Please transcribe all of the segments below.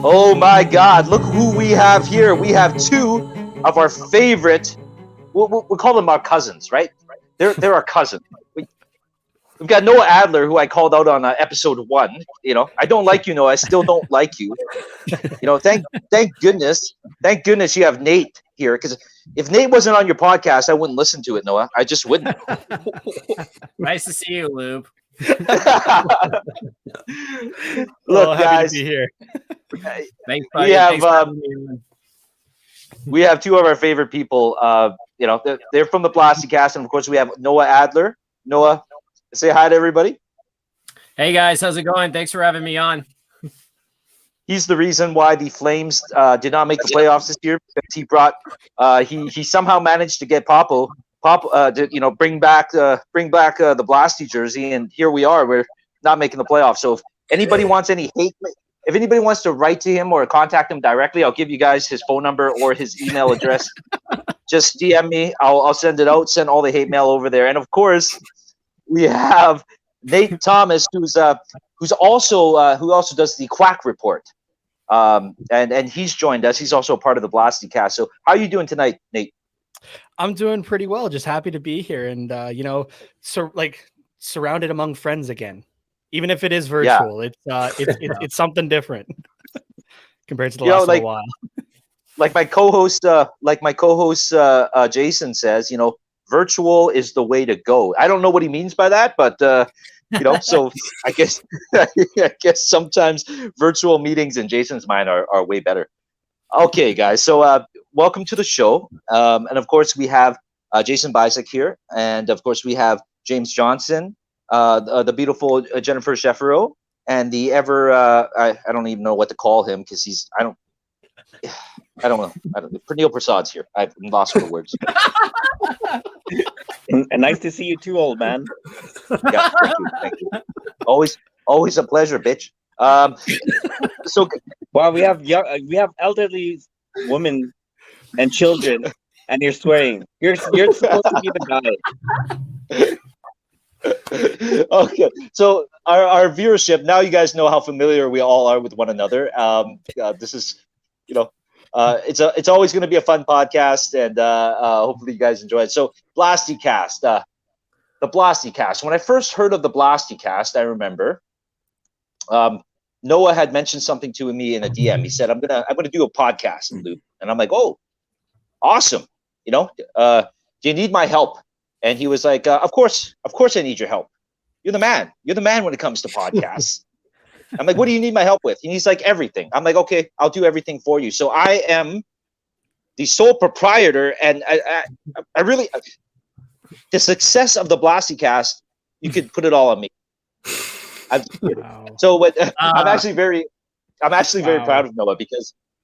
Oh my God! Look who we have here. We have two of our favorite. We'll call them our cousins, right? They're our cousins. We've got Noah Adler, who I called out on episode 1. I don't like you, Noah. I still don't like you. Thank goodness you have Nate here, because if Nate wasn't on your podcast, I wouldn't listen to it, Noah. I just wouldn't. Nice to see you, Lube. Look, happy guys, to be here. Thanks, buddy. We have two of our favorite people. They're from the Blasty cast, and of course we have Noah Adler. Noah, say hi to everybody. Hey guys, how's it going? Thanks for having me on. He's the reason why the Flames did not make the playoffs this year, because he brought he somehow managed to get Pop to bring back the Blasty jersey, and here we are. We're not making the playoffs. So if anybody wants any hate, if anybody wants to write to him or contact him directly, I'll give you guys his phone number or his email address. Just DM me. I'll send it out. Send all the hate mail over there. And of course, we have Nate Thomas, who also does the Quack Report, and he's joined us. He's also a part of the Blasty cast. So how are you doing tonight, Nate? I'm doing pretty well. Just happy to be here, and surrounded among friends again, even if it is virtual. Yeah. It's something different compared to the last little while. Like my co-host, Jason says, virtual is the way to go. I don't know what he means by that, but so I guess sometimes virtual meetings in Jason's mind are way better. Okay, guys. So welcome to the show. And of course we have Jason Bisek here, and of course we have James Johnson, the beautiful Jennifer Sheffero, and the ever I don't even know what to call him, because I don't know. Neil Prasad's here. I'm lost for words. And nice to see you too, old man. Yeah, thank you. Always a pleasure, bitch. So, well, we have elderly women and children, and you're swearing. You're supposed to be the guy. Okay, so our viewership, now you guys know how familiar we all are with one another. This is, it's always going to be a fun podcast, and hopefully you guys enjoy it. So Blasty cast, the Blasty cast. When I first heard of the Blasty cast, I remember Noah had mentioned something to me in a DM. He said, I'm gonna do a podcast, Luke. And I'm like, oh, awesome. Do you need my help? And he was like, of course I need your help. You're the man when it comes to podcasts. I'm like, what do you need my help with? And he's like, everything. I'm like, okay, I'll do everything for you. So I am the sole proprietor, and I really, the success of the Blasty cast, you could put it all on me. Wow. So I'm actually very proud of Noah,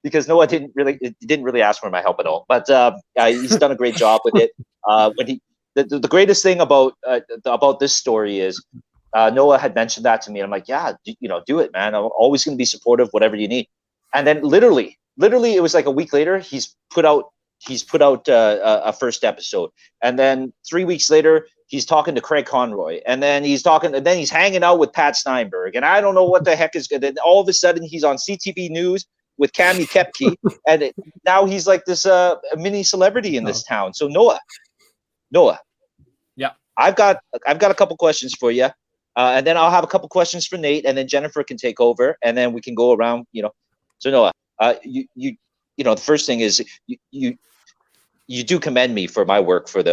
because Noah didn't really ask for my help at all. But he's done a great job with it. The greatest thing about this story is, Noah had mentioned that to me, and I'm like, yeah, do it, man. I'm always going to be supportive, whatever you need. And then literally, it was like a week later, he's put out a first episode, and then 3 weeks later, he's talking to Craig Conroy, and then he's hanging out with Pat Steinberg, and I don't know what the heck is good. Then all of a sudden, he's on CTV News with Cami Kepke, and now he's like this mini celebrity in this town. So Noah, yeah, I've got a couple questions for you. And then I'll have a couple questions for Nate, and then Jennifer can take over, and then we can go around. So Noah, the first thing is you do commend me for my work for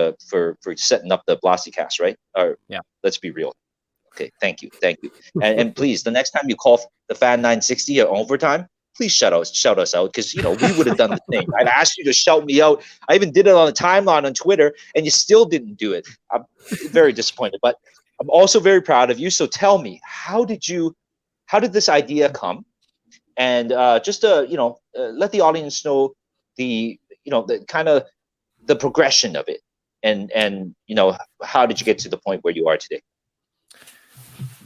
setting up the Blasty cast, right? Or yeah, let's be real. Okay, thank you, and please, the next time you call the Fan 960 at overtime, please shout us out, because we would have done the thing. I've asked you to shout me out. I even did it on the timeline on Twitter, and you still didn't do it. I'm very disappointed, but I'm also very proud of you. So tell me, how did this idea come? And just to let the audience know the kind of the progression of it, and how did you get to the point where you are today?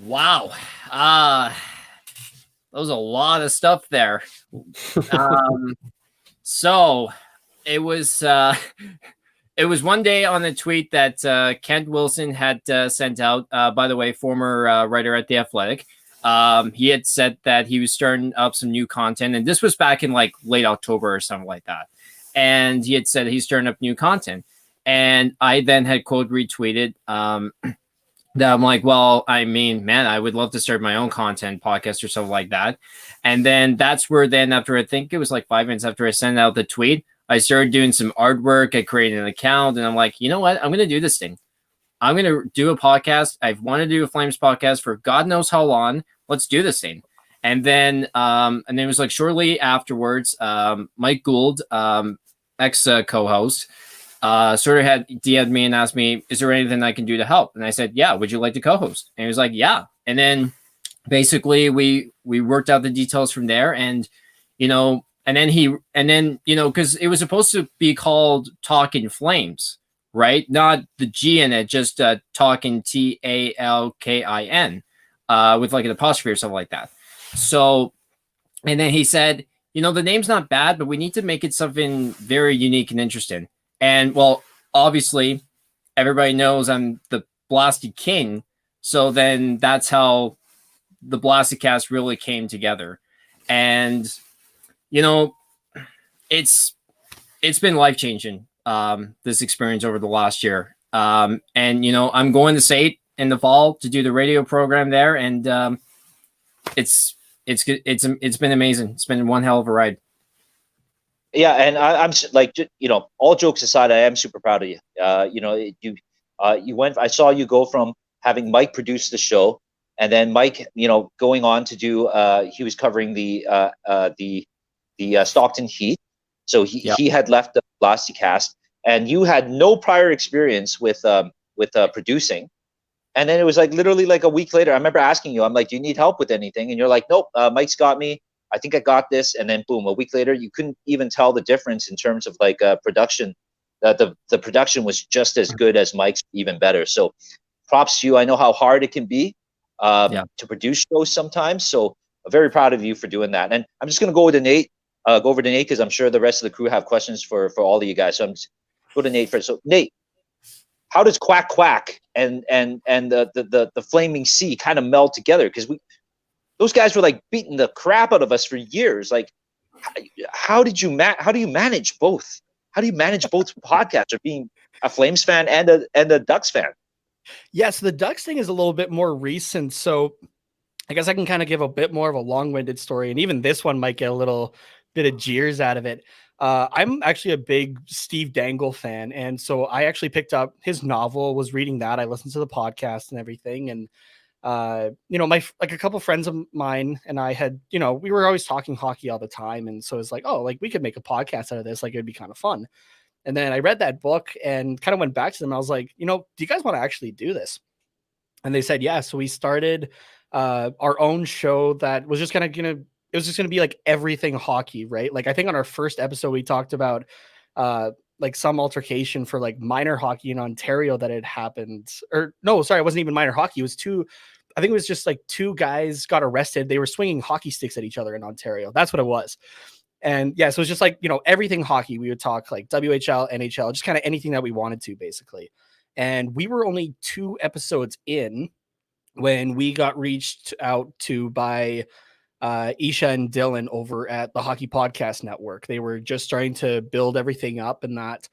Wow, that was a lot of stuff there. So it was one day on a tweet that Kent Wilson had sent out, by the way, former writer at The Athletic. He had said that he was starting up some new content, and this was back in like late October or something like that. And he had said he's starting up new content, and I then had quote retweeted that I'm like, well, I mean, man, I would love to start my own content podcast or something like that. And then that's where then after I think it was like 5 minutes after I sent out the tweet, I started doing some artwork. I created an account, and I'm like, you know what? I'm going to do this thing. I'm going to do a podcast. I've wanted to do a Flames podcast for God knows how long. Let's do this thing. And then it was like shortly afterwards, Mike Gould, ex co-host, sort of had DM'd me and asked me, is there anything I can do to help? And I said, yeah, would you like to co-host? And he was like, yeah. And then basically we worked out the details from there. And, you know, because it was supposed to be called Talking Flames, right? Not the G in it, just Talking TALKIN with like an apostrophe or something like that. So, and then he said, you know, the name's not bad, but we need to make it something very unique and interesting. And well, obviously, everybody knows I'm the Blasty King. So then that's how the Blasty cast really came together. And, you know, it's been life-changing, this experience over the last year. And, you know, I'm going to SAIT in the fall to do the radio program there. And it's been amazing. It's been one hell of a ride. Yeah, and I'm like, you know, all jokes aside, I am super proud of you. You know, you went. I saw you go from having Mike produce the show, and then Mike, you know, going on to do. He was covering the Stockton Heat, so he had left the Blasty cast, and you had no prior experience with producing. And then it was like literally like a week later, I remember asking you, I'm like, do you need help with anything? And you're like, nope, Mike's got me. I think I got this. And then boom, a week later, you couldn't even tell the difference in terms of like production. The production was just as good as Mike's, even better. So props to you. I know how hard it can be to produce shows sometimes. So I'm very proud of you for doing that. And I'm just going to go with Nate, go over to Nate, because I'm sure the rest of the crew have questions for all of you guys. So I'm just go to Nate first. So Nate, how does Quack Quack and the Flaming Sea kind of meld together? Because those guys were like beating the crap out of us for years. Like, how do you manage both? How do you manage both podcasts, or being a Flames fan and a Ducks fan? Yes, the Ducks thing is a little bit more recent, so I guess I can kind of give a bit more of a long-winded story, and even this one might get a little bit of jeers out of it. I'm actually a big Steve Dangle fan, and so I actually picked up his novel, was reading that. I listened to the podcast and everything, and you know, a couple of friends of mine and I had, you know, we were always talking hockey all the time, and so it's like, oh, like we could make a podcast out of this, like it'd be kind of fun. And then I read that book and kind of went back to them. I was like, you know, do you guys want to actually do this? And they said, yeah. So we started our own show that was just it was just going to be like everything hockey, right? Like I think on our first episode, we talked about like some altercation for like minor hockey in Ontario that had happened, or no, sorry, it wasn't even minor hockey. It was I think it was just like two guys got arrested. They were swinging hockey sticks at each other in Ontario. That's what it was. And yeah, so it's just like, you know, everything hockey. We would talk like WHL, NHL, just kind of anything that we wanted to, basically. And we were only 2 episodes in when we got reached out to by Isha and Dylan over at the Hockey Podcast Network. They were just starting to build everything up and that.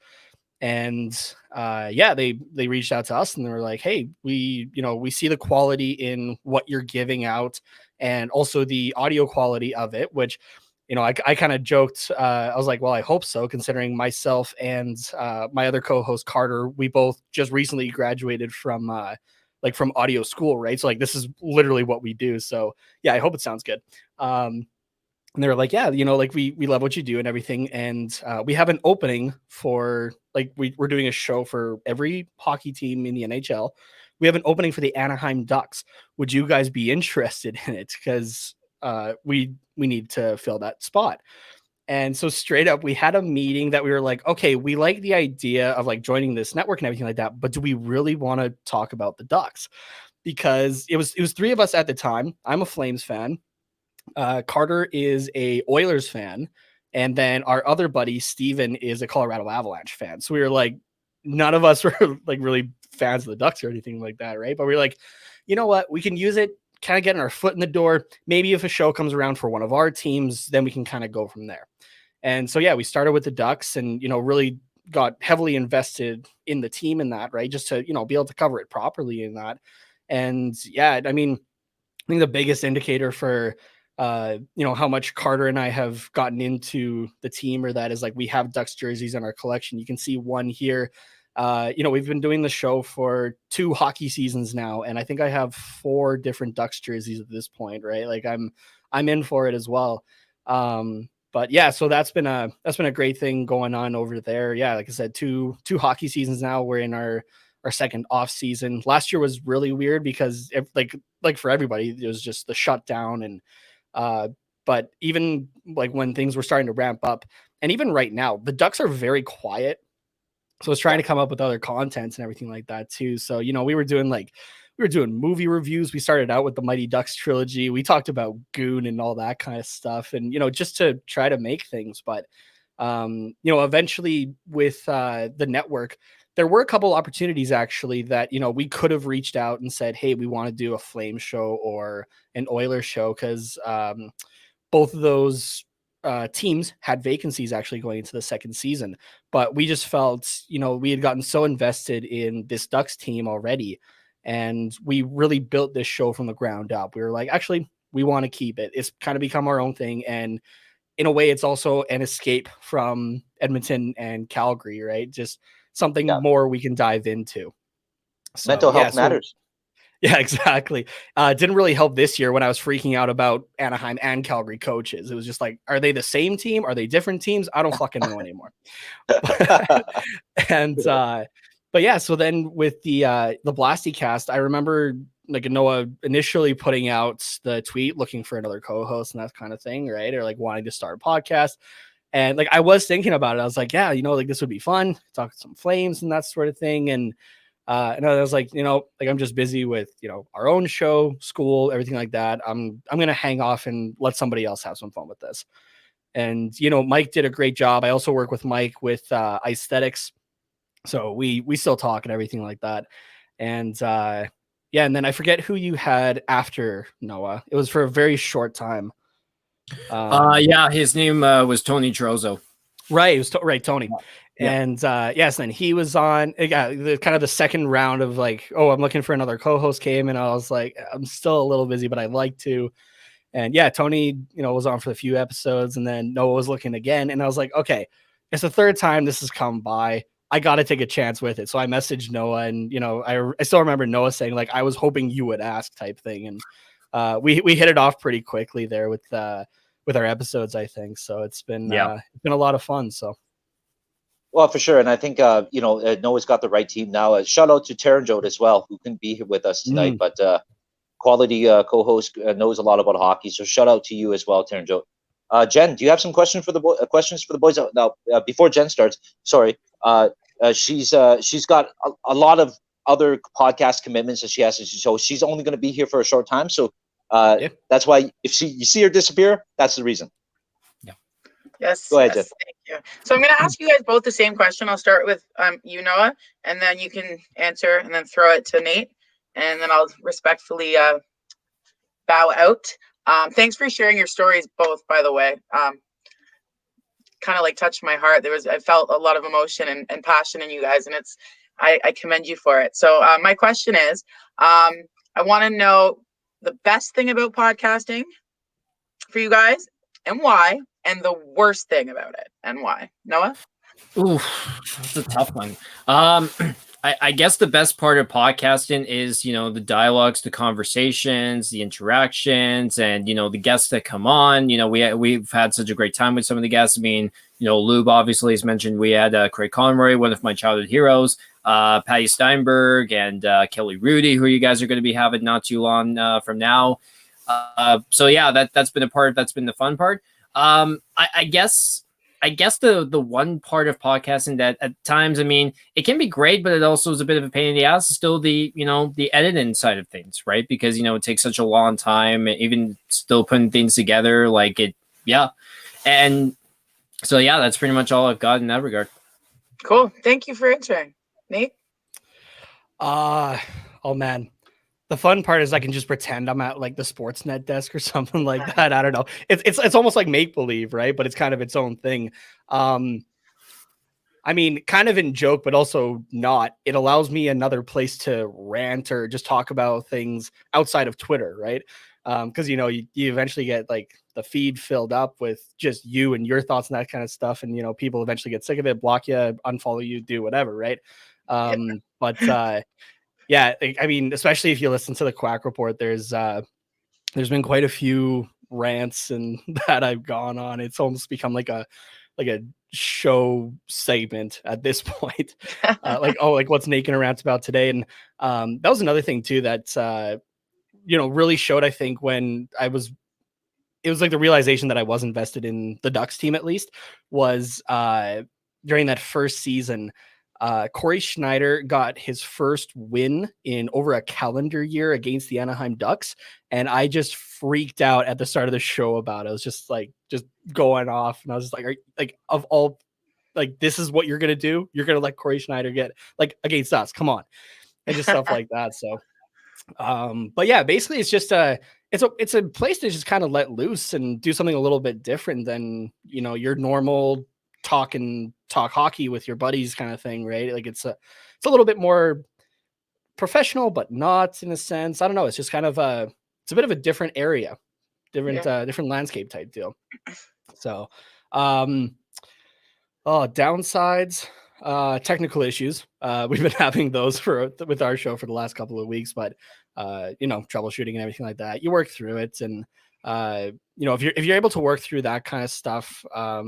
And they reached out to us and they were like, hey, we see the quality in what you're giving out and also the audio quality of it, which, you know, I kind of joked. I was like, well, I hope so, considering myself and my other co-host Carter, we both just recently graduated from audio school, right? So like this is literally what we do. So yeah, I hope it sounds good. And they were like, yeah, you know, like we love what you do and everything. And we have an opening for like we're doing a show for every hockey team in the NHL. We have an opening for the Anaheim Ducks. Would you guys be interested in it? Because we need to fill that spot. And so straight up, we had a meeting that we were like, okay, we like the idea of like joining this network and everything like that, but do we really want to talk about the Ducks? Because it was 3 of us at the time. I'm a Flames fan. Carter is a Oilers fan. And then our other buddy, Steven, is a Colorado Avalanche fan. So we were like, none of us were like really fans of the Ducks or anything like that, right? But we were like, you know what? We can use it kind of getting our foot in the door. Maybe if a show comes around for one of our teams, then we can kind of go from there. And so, yeah, we started with the Ducks and, really got heavily invested in the team in that, right? Just to, be able to cover it properly in that. And yeah, I mean, I think the biggest indicator for, how much Carter and I have gotten into the team or that is like, we have Ducks jerseys in our collection. You can see one here. We've been doing the show for 2 hockey seasons now, and I think I have 4 different Ducks jerseys at this point, right? Like I'm in for it as well. But yeah, so that's been a great thing going on over there. Yeah, like I said, two hockey seasons now. We're in our second off season. Last year was really weird because like for everybody, it was just the shutdown and but even like when things were starting to ramp up, and even right now, the Ducks are very quiet. So I was trying to come up with other contents and everything like that too. So, we were doing movie reviews. We started out with the Mighty Ducks trilogy. We talked about Goon and all that kind of stuff. And, just to try to make things. But, eventually with the network, there were a couple opportunities actually that, we could have reached out and said, hey, we want to do a Flame show or an Oilers show. Cause both of those teams had vacancies actually going into the second season, but we just felt, we had gotten so invested in this Ducks team already, and we really built this show from the ground up. We were like, actually, we want to keep it. It's kind of become our own thing, and in a way, it's also an escape from Edmonton and Calgary, right? Just something more we can dive into. So, mental health matters. Yeah, exactly. Didn't really help this year when I was freaking out about Anaheim and Calgary coaches. It was just like, are they the same team? Are they different teams? I don't fucking know anymore. And but yeah, so then with the Blasty cast, I remember like Noah initially putting out the tweet looking for another co-host and that kind of thing, right? Or like wanting to start a podcast. And like I was thinking about it. I was like, yeah, like this would be fun, talk some Flames and that sort of thing. And I was like, I'm just busy with, our own show, school, everything like that. I'm going to hang off and let somebody else have some fun with this. And, Mike did a great job. I also work with Mike with aesthetics. So we still talk and everything like that. And and then I forget who you had after Noah. It was for a very short time. His name was Tony Trozzo. Right. It was right. Tony. Yeah. And yes, then he was on the kind of the second round of like, oh, I'm looking for another co-host came, and I was like, I'm still a little busy, but I'd like to. And yeah, Tony, was on for a few episodes, and then Noah was looking again, and I was like, okay, it's the third time this has come by. I got to take a chance with it. So I messaged Noah, and I still remember Noah saying like, I was hoping you would ask type thing, and we hit it off pretty quickly there with our episodes, I think. So it's been a lot of fun. So. Well, for sure. And I think, Noah's got the right team now. Shout out to Taranjot as well, who couldn't be here with us tonight, but quality co-host, knows a lot about hockey. So shout out to you as well, Taranjot. Jen, do you have some questions for the boys? Now, before Jen starts, sorry, she's got a lot of other podcast commitments that she has to do, so she's only going to be here for a short time. So that's why if you see her disappear, that's the reason. Yes. Go ahead, Jen. Thank you. So I'm going to ask you guys both the same question. I'll start with you, Noah, and then you can answer and then throw it to Nate, and then I'll respectfully bow out. Thanks for sharing your stories both, by the way. Kind of like touched my heart. I felt a lot of emotion and passion in you guys, and I commend you for it. So my question is, I want to know the best thing about podcasting for you guys and why, and the worst thing about it and why. Noah? Ooh, that's a tough one. I guess the best part of podcasting is, the dialogues, the conversations, the interactions, and, the guests that come on. We've had such a great time with some of the guests. I mean, Lube obviously has mentioned we had Craig Conroy, one of my childhood heroes, Patty Steinberg, and Kelly Rudy, who you guys are going to be having not too long from now. So yeah, that's been the fun part. I guess the one part of podcasting that at times, I mean, it can be great, but it also is a bit of a pain in the ass. Still the editing side of things, right? Because, it takes such a long time, even still putting things together like it. Yeah. And so, yeah, that's pretty much all I've got in that regard. Cool. Thank you for answering. Nate? Oh man. The fun part is I can just pretend I'm at like the Sportsnet desk or something like that. I don't know. It's almost like make believe, right? But it's kind of its own thing. I mean, kind of in joke, but also not. It allows me another place to rant or just talk about things outside of Twitter, right? Because you eventually get like the feed filled up with just you and your thoughts and that kind of stuff, and people eventually get sick of it, block you, unfollow you, do whatever, right? But yeah, I mean, especially if you listen to the Quack Report, there's been quite a few rants and that I've gone on. It's almost become like a show segment at this point. Like what's Nate gonna rant about today? And that was another thing too that really showed, I think, when it was like the realization that I was invested in the Ducks team, at least, was during that first season. Corey Schneider got his first win in over a calendar year against the Anaheim Ducks, and I just freaked out at the start of the show about it. I was just going off, and I was of all, this is what you're gonna do? You're gonna let Corey Schneider get against us? Come on, and just stuff like that. So, but yeah, basically, it's just it's a place to just kind of let loose and do something a little bit different than your normal talk hockey with your buddies kind of thing, right? Like it's a little bit more professional, but not in a sense. I don't know. It's just kind of it's a bit of a different area, different landscape type deal. So, downsides, technical issues. We've been having those with our show for the last couple of weeks, but troubleshooting and everything like that. You work through it, and if you're able to work through that kind of stuff, I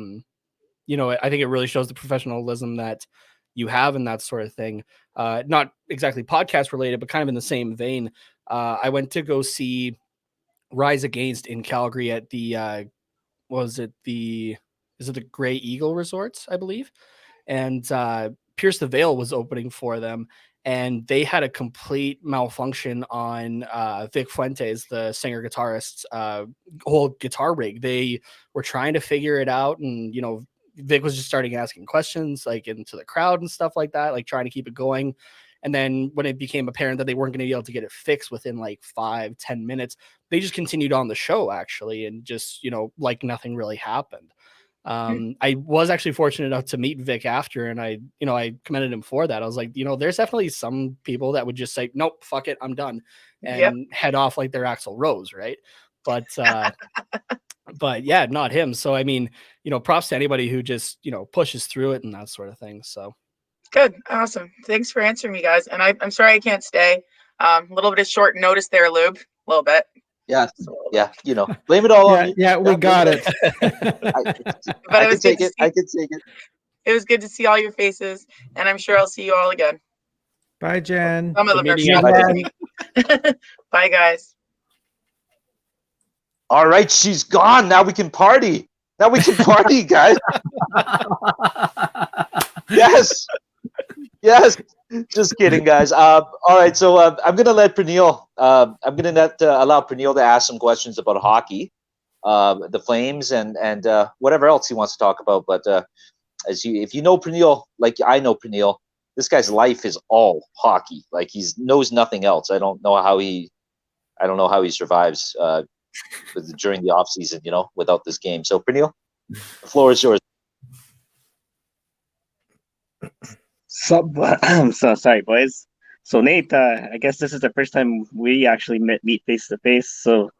think it really shows the professionalism that you have in that sort of thing. Not exactly podcast related, but kind of in the same vein. I went to go see Rise Against in Calgary at the the Grey Eagle Resorts, I believe. And Pierce the Veil was opening for them. And they had a complete malfunction on Vic Fuentes, the singer guitarist's whole guitar rig. They were trying to figure it out, and Vic was just starting asking questions into the crowd and stuff like that, trying to keep it going. And then when it became apparent that they weren't going to be able to get it fixed within 5-10 minutes, they just continued on the show actually, and just nothing really happened. I was actually fortunate enough to meet Vic after, and I commended him for that. I was like, there's definitely some people that would just say, nope, fuck it, I'm done, and head off like they're Axl Rose, right? But but yeah, not him. So I mean, props to anybody who just pushes through it and that sort of thing. So good, awesome. Thanks for answering me, guys. And I'm sorry I can't stay. A little bit of short notice there, Lube. A little bit. Yeah, blame it all on you. Yeah, we got it. I can take it. It was good to see all your faces, and I'm sure I'll see you all again. Bye, Jen. Some of them are. Bye, guys. All right, she's gone. Now we can party. Guys. Yes. Just kidding, guys. All right, so I'm gonna let Pernille. I'm gonna allow Pernille to ask some questions about hockey, the Flames, and whatever else he wants to talk about. But if you know Pernille, like I know Pernille, this guy's life is all hockey. Like he knows nothing else. I don't know how he survives during the off season, without this game. So Pernille, the floor is yours. So sorry, boys. So Nate, I guess this is the first time we actually meet face to face. So,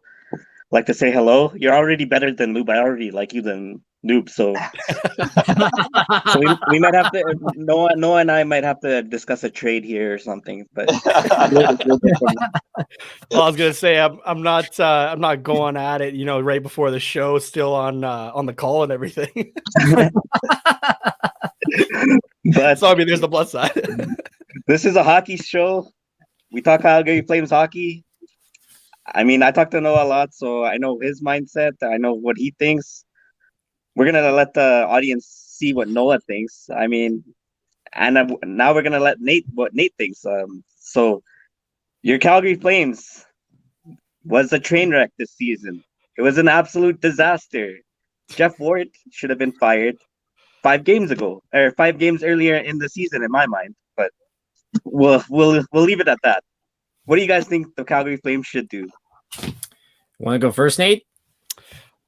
like to say hello. You're already better than Noob. I already like you than Noob. So, we might have to. Noah and I might have to discuss a trade here or something. But well, I was gonna say I'm not going at it. Right before the show, still on the call and everything. But so I mean, there's the plus side. This is a hockey show. We talk Calgary Flames hockey. I mean, I talk to Noah a lot, so I know his mindset. I know what he thinks. We're gonna let the audience see what Noah thinks. I mean, and now we're gonna let what Nate thinks. So your Calgary Flames was a train wreck this season. It was an absolute disaster. Jeff Ward should have been fired 5 games ago, or 5 games earlier in the season, in my mind. But we'll leave it at that. What do you guys think the Calgary Flames should do? Want to go first, Nate?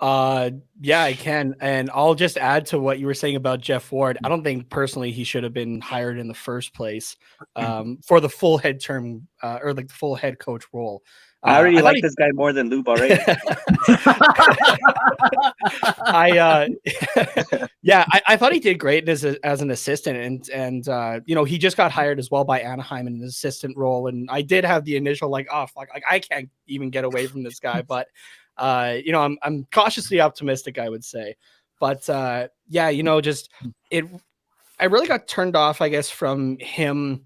Yeah, I can. And I'll just add to what you were saying about Jeff Ward. I don't think personally he should have been hired in the first place for the full head term or like the full head coach role. I already thought like this guy more than Lube already. I thought he did great as an assistant, and you know, he just got hired as well by Anaheim in an assistant role, and I did have the initial like, oh fuck, like I can't even get away from this guy, but you know, I'm cautiously optimistic, I would say, but yeah, you know, just I really got turned off, I guess, from him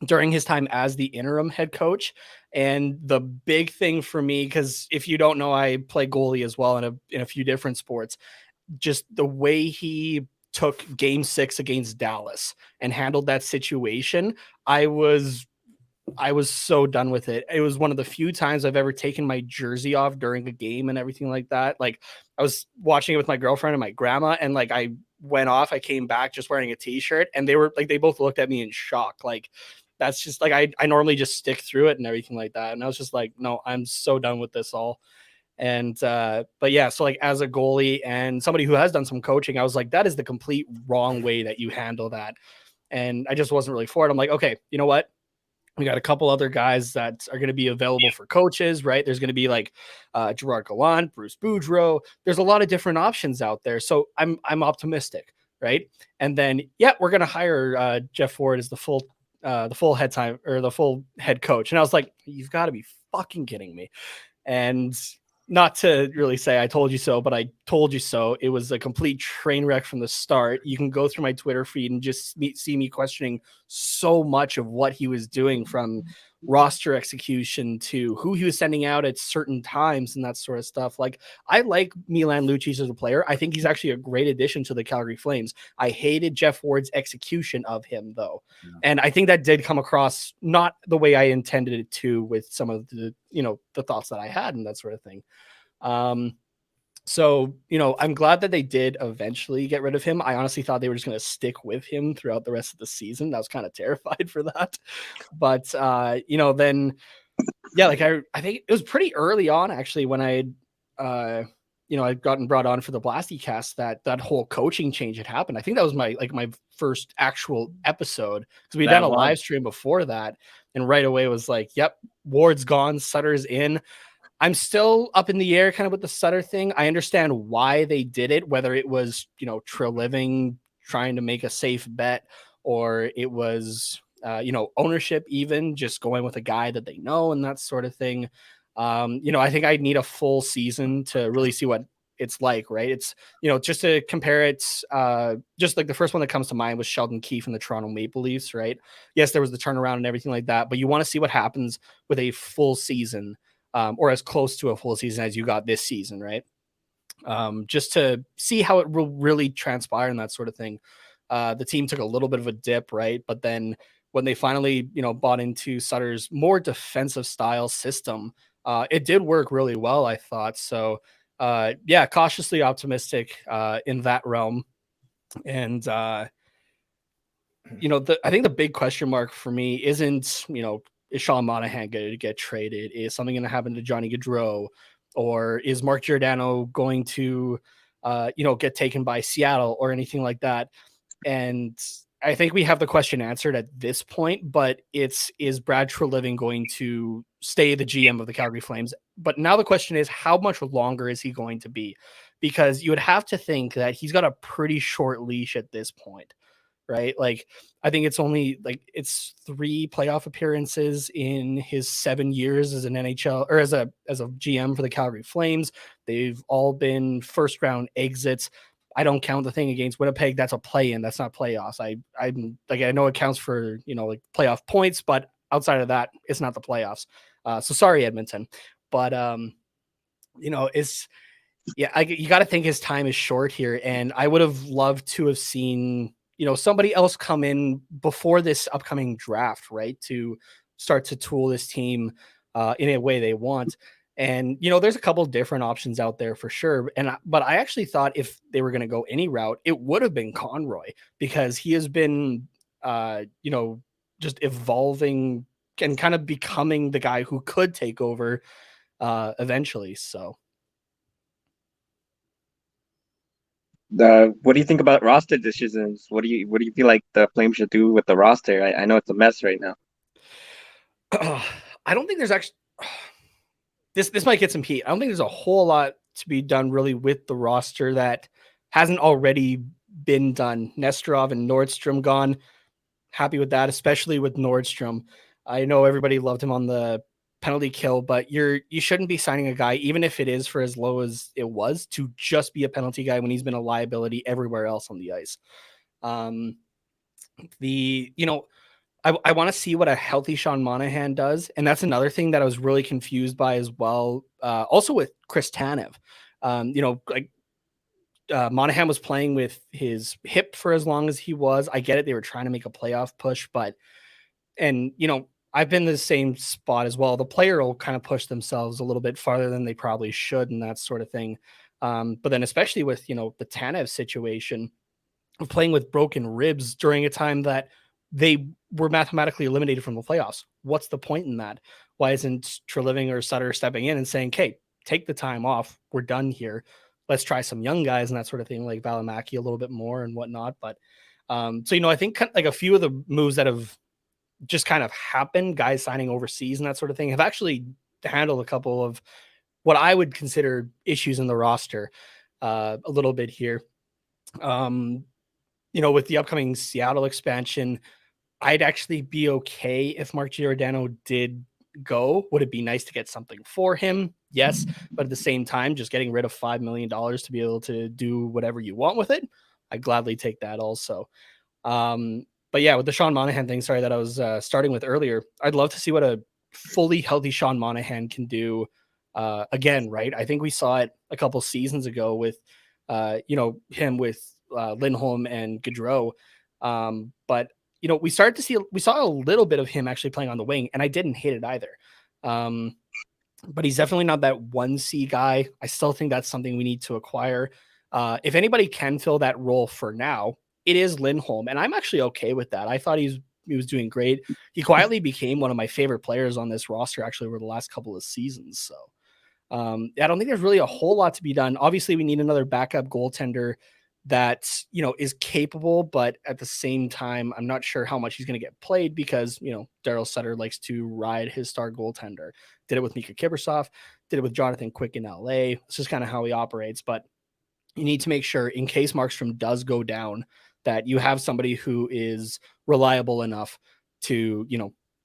during his time as the interim head coach. And the big thing for me, because if you don't know, I play goalie as well in a few different sports, just the way he took game 6 against Dallas and handled that situation, I was so done with it. It was one of the few times I've ever taken my jersey off during a game and everything like that. Like, I was watching it with my girlfriend and my grandma, and like I went off, I came back just wearing a t-shirt, and they were like, they both looked at me in shock. Like, that's just like, I normally just stick through it and everything like that. And I was just like, no, I'm so done with this all. And but yeah, so like as a goalie and somebody who has done some coaching, I was like, that is the complete wrong way that you handle that. And I just wasn't really for it. I'm like, okay, you know what? We got a couple other guys that are going to be available for coaches, right? There's going to be like Gerard Gallant, Bruce Boudreau. There's a lot of different options out there. So I'm optimistic, right? And then, yeah, we're going to hire Jeff Ford as the full head time or the full head coach. And I was like, you've got to be fucking kidding me. And not to really say I told you so, but I told you so. It was a complete train wreck from the start. You can go through my Twitter feed and just see me questioning so much of what he was doing, from roster execution to who he was sending out at certain times and that sort of stuff. Like, I like Milan Lucic as a player. I think he's actually a great addition to the Calgary Flames. I hated Jeff Ward's execution of him, though. Yeah. And I think that did come across not the way I intended it to, with some of the, you know, the thoughts that I had and that sort of thing. So, you know, I'm glad that they did eventually get rid of him. I honestly thought they were just going to stick with him throughout the rest of the season. I was kind of terrified for that. But, you know, then, yeah, like I think it was pretty early on, actually, when I'd gotten brought on for the Blasty cast, that whole coaching change had happened. I think that was my first actual episode, because we'd done a live stream before that. And right away was like, yep, Ward's gone, Sutter's in. I'm still up in the air kind of with the Sutter thing. I understand why they did it, whether it was, you know, Treliving trying to make a safe bet, or it was, you know, ownership even just going with a guy that they know and that sort of thing. You know, I think I'd need a full season to really see what it's like, right? It's, you know, just to compare it, just like the first one that comes to mind was Sheldon Keefe in the Toronto Maple Leafs, right? Yes, there was the turnaround and everything like that, but you want to see what happens with a full season. Or as close to a full season as you got this season, right? Just to see how it will really transpire and that sort of thing. The team took a little bit of a dip, right? But then when they finally, you know, bought into Sutter's more defensive style system, it did work really well, I thought. So, yeah, cautiously optimistic in that realm. And, you know, I think the big question mark for me isn't, you know, is Sean Monahan going to get traded? Is something going to happen to Johnny Gaudreau? Or is Mark Giordano going to, you know, get taken by Seattle or anything like that? And I think we have the question answered at this point, but is Brad Treliving going to stay the GM of the Calgary Flames? But now the question is, how much longer is he going to be? Because you would have to think that he's got a pretty short leash at this point, right? Like, I think it's only like it's 3 playoff appearances in his 7 years as an NHL or as a GM for the Calgary Flames. They've all been first round exits. I don't count the thing against Winnipeg. That's a play-in. That's not playoffs. I'm like, I know it counts for, you know, like playoff points, but outside of that, it's not the playoffs. So sorry, Edmonton, but you know, it's, yeah, you got to think his time is short here. And I would have loved to have seen, you know, somebody else come in before this upcoming draft, right, to start to tool this team in a way they want. And, you know, there's a couple of different options out there for sure. But I actually thought if they were going to go any route, it would have been Conroy, because he has been, you know, just evolving and kind of becoming the guy who could take over eventually. So What do you think about roster decisions? What do you feel like the Flames should do with the roster? I know it's a mess right now. I don't think there's actually this might get some heat. I don't think there's a whole lot to be done really with the roster that hasn't already been done. Nesterov and Nordstrom gone. Happy with that, especially with Nordstrom. I know everybody loved him on the penalty kill, but you shouldn't be signing a guy, even if it is for as low as it was, to just be a penalty guy when he's been a liability everywhere else on the ice. I want to see what a healthy Sean Monahan does. And that's another thing that I was really confused by as well. Also with Chris Tanev, Monahan was playing with his hip for as long as he was. I get it. They were trying to make a playoff push, I've been in the same spot as well. The player will kind of push themselves a little bit farther than they probably should and that sort of thing. But then especially with, the Tanev situation of playing with broken ribs during a time that they were mathematically eliminated from the playoffs. What's the point in that? Why isn't Treliving or Sutter stepping in and saying, "Okay, take the time off. We're done here. Let's try some young guys," and that sort of thing, like Valimaki a little bit more and whatnot. But I think like a few of the moves that have just kind of happened, guys signing overseas and that sort of thing, have actually handled a couple of what I would consider issues in the roster a little bit here. With the upcoming Seattle expansion, I'd actually be okay if Mark Giordano did go. Would it be nice to get something for him? Yes. But at the same time, just getting rid of $5 million to be able to do whatever you want with it, I'd gladly take that also. But yeah, with the Sean Monahan thing, sorry, that I was starting with earlier, I'd love to see what a fully healthy Sean Monahan can do again, right? I think we saw it a couple seasons ago with, him with Lindholm and Gaudreau. But we saw a little bit of him actually playing on the wing, and I didn't hate it either. But he's definitely not that 1C guy. I still think that's something we need to acquire. If anybody can fill that role for now, it is Lindholm, and I'm actually okay with that. I thought he was doing great. He quietly became one of my favorite players on this roster actually over the last couple of seasons. So I don't think there's really a whole lot to be done. Obviously, we need another backup goaltender that is capable, but at the same time, I'm not sure how much he's going to get played because Daryl Sutter likes to ride his star goaltender. Did it with Mika Kibrasov, did it with Jonathan Quick in LA. This is kind of how he operates. But you need to make sure, in case Markstrom does go down, that you have somebody who is reliable enough to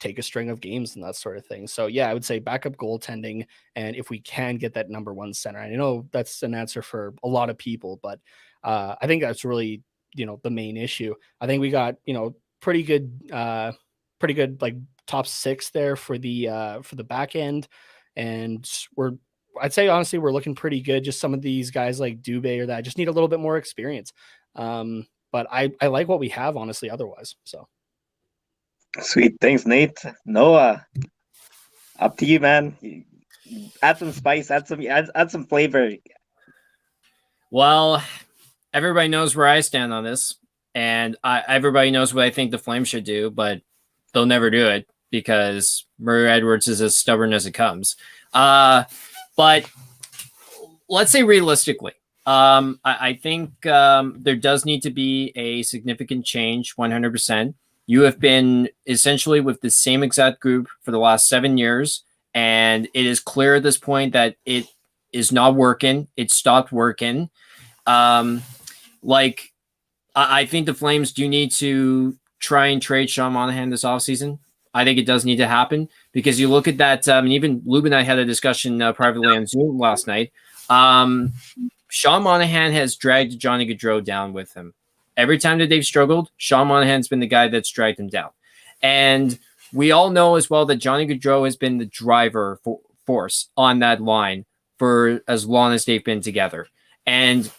take a string of games and that sort of thing. So yeah, I would say backup goaltending, and if we can get that number one center. I know that's an answer for a lot of people, but I think that's really the main issue. I think we got pretty good like top six there for the back end, and I'd say honestly we're looking pretty good. Just some of these guys like Dubé or that just need a little bit more experience. But I like what we have honestly otherwise. So Sweet, thanks, Nate. Noah, up to you, man. Add some spice, add some flavor. Well, everybody knows where I stand on this, and everybody knows what I think the Flames should do, but they'll never do it because Murray Edwards is as stubborn as it comes. But let's say realistically, I think there does need to be a significant change, 100%. You have been essentially with the same exact group for the last 7 years, and it is clear at this point that it is not working. It stopped working. I think the Flames do need to try and trade Sean Monahan this offseason. I think it does need to happen because you look at that, and even Lube and I had a discussion privately on Zoom last night. Sean Monahan has dragged Johnny Gaudreau down with him. Every time that they've struggled, Sean Monahan's been the guy that's dragged him down. And we all know as well that Johnny Gaudreau has been the driver force on that line for as long as they've been together. And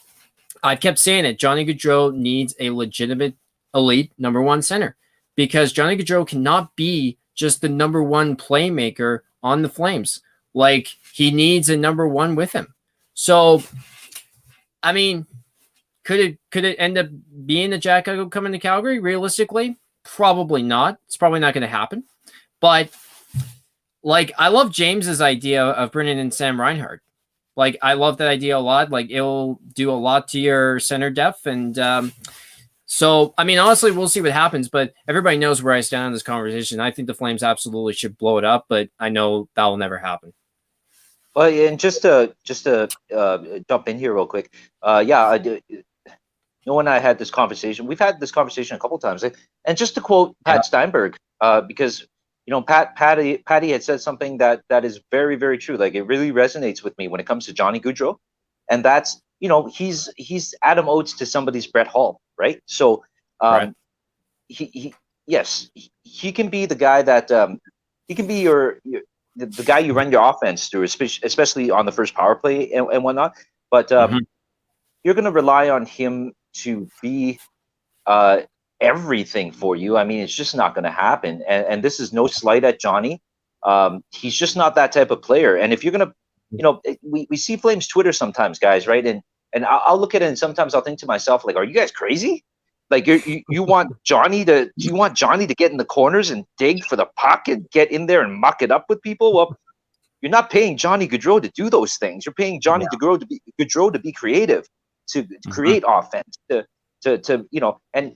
I kept saying it, Johnny Gaudreau needs a legitimate elite number one center because Johnny Gaudreau cannot be just the number one playmaker on the Flames. Like, he needs a number one with him. So, I mean, could it end up being a Jack Eichel coming to Calgary? Realistically, probably not. It's probably not going to happen. But like I love James's idea of bringing in Sam Reinhart. Like I love that idea a lot. Like it'll do a lot to your center depth, and so I mean, honestly, we'll see what happens. But everybody knows where I stand on this conversation. I think the Flames absolutely should blow it up, but I know that will never happen. Well, and just to jump in here real quick, yeah, Noah and I had this conversation. We've had this conversation a couple of times, and just to quote Pat Steinberg, because Patty had said something that is very, very true. Like it really resonates with me when it comes to Johnny Gaudreau, and that's he's Adam Oates to somebody's Brett Hall, right? So Right. he yes, he can be the guy that he can be the guy you run your offense through, especially on the first power play and whatnot. But you're going to rely on him to be everything for you. I mean, it's just not going to happen. And this is no slight at Johnny. He's just not that type of player. And if you're going to, we see Flames Twitter sometimes, guys, right? And I'll look at it and sometimes I'll think to myself, like, are you guys crazy? Like you want Johnny to get in the corners and dig for the puck and get in there and muck it up with people? Well, you're not paying Johnny Gaudreau to do those things. You're paying Johnny Gaudreau to be creative, to create offense, to and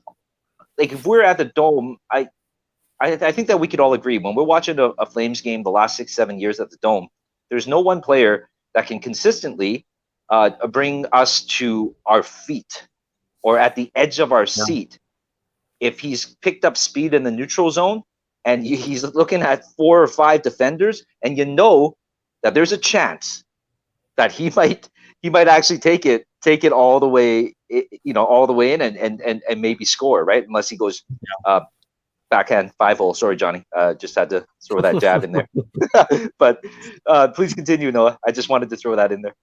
like if we're at the Dome, I think that we could all agree when we're watching a Flames game the last 6-7 years at the Dome, there's no one player that can consistently bring us to our feet or at the edge of our seat if he's picked up speed in the neutral zone and he's looking at 4 or 5 defenders, and that there's a chance that he might actually take it all the way, all the way in and maybe score, right? Unless he goes backhand 5-hole. Sorry, Johnny. Just had to throw that jab in there. But please continue, Noah. I just wanted to throw that in there.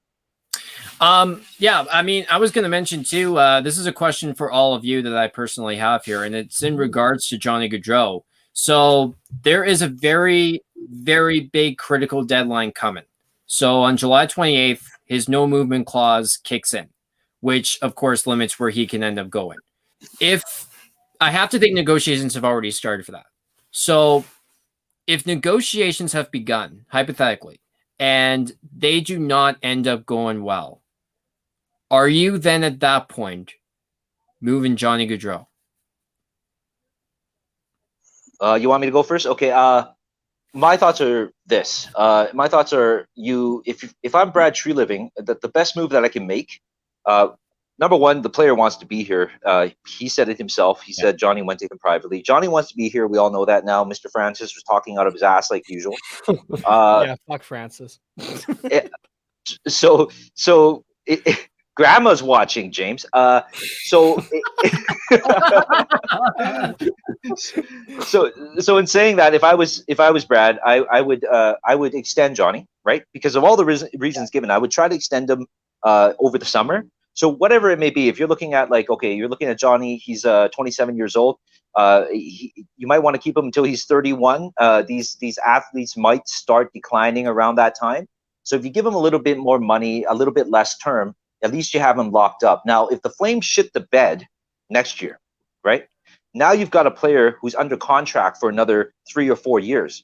Yeah, I mean, I was going to mention too, this is a question for all of you that I personally have here, and it's in regards to Johnny Gaudreau. So there is a very, very big critical deadline coming. So on July 28th, his no movement clause kicks in, which of course limits where he can end up going. If I have to think negotiations have already started for that. So if negotiations have begun, hypothetically, and they do not end up going well, are you then at that point moving Johnny Gaudreau? You want me to go first? Okay. My thoughts are this. My thoughts are if I'm Brad Treliving, the best move that I can make. Number one, the player wants to be here. He said it himself. He said Johnny went to him privately. Johnny wants to be here. We all know that now. Mr. Francis was talking out of his ass like usual. Yeah, fuck Francis. Grandma's watching, James. So in saying that, if I was Brad, I would extend Johnny, right? Because of all the reasons given, I would try to extend him over the summer. So whatever it may be, if you're looking at you're looking at Johnny, he's 27 years old. You might want to keep him until he's 31. These athletes might start declining around that time. So if you give him a little bit more money, a little bit less term, at least you have him locked up. Now, if the Flames shit the bed next year, right? Now you've got a player who's under contract for another 3 or 4 years.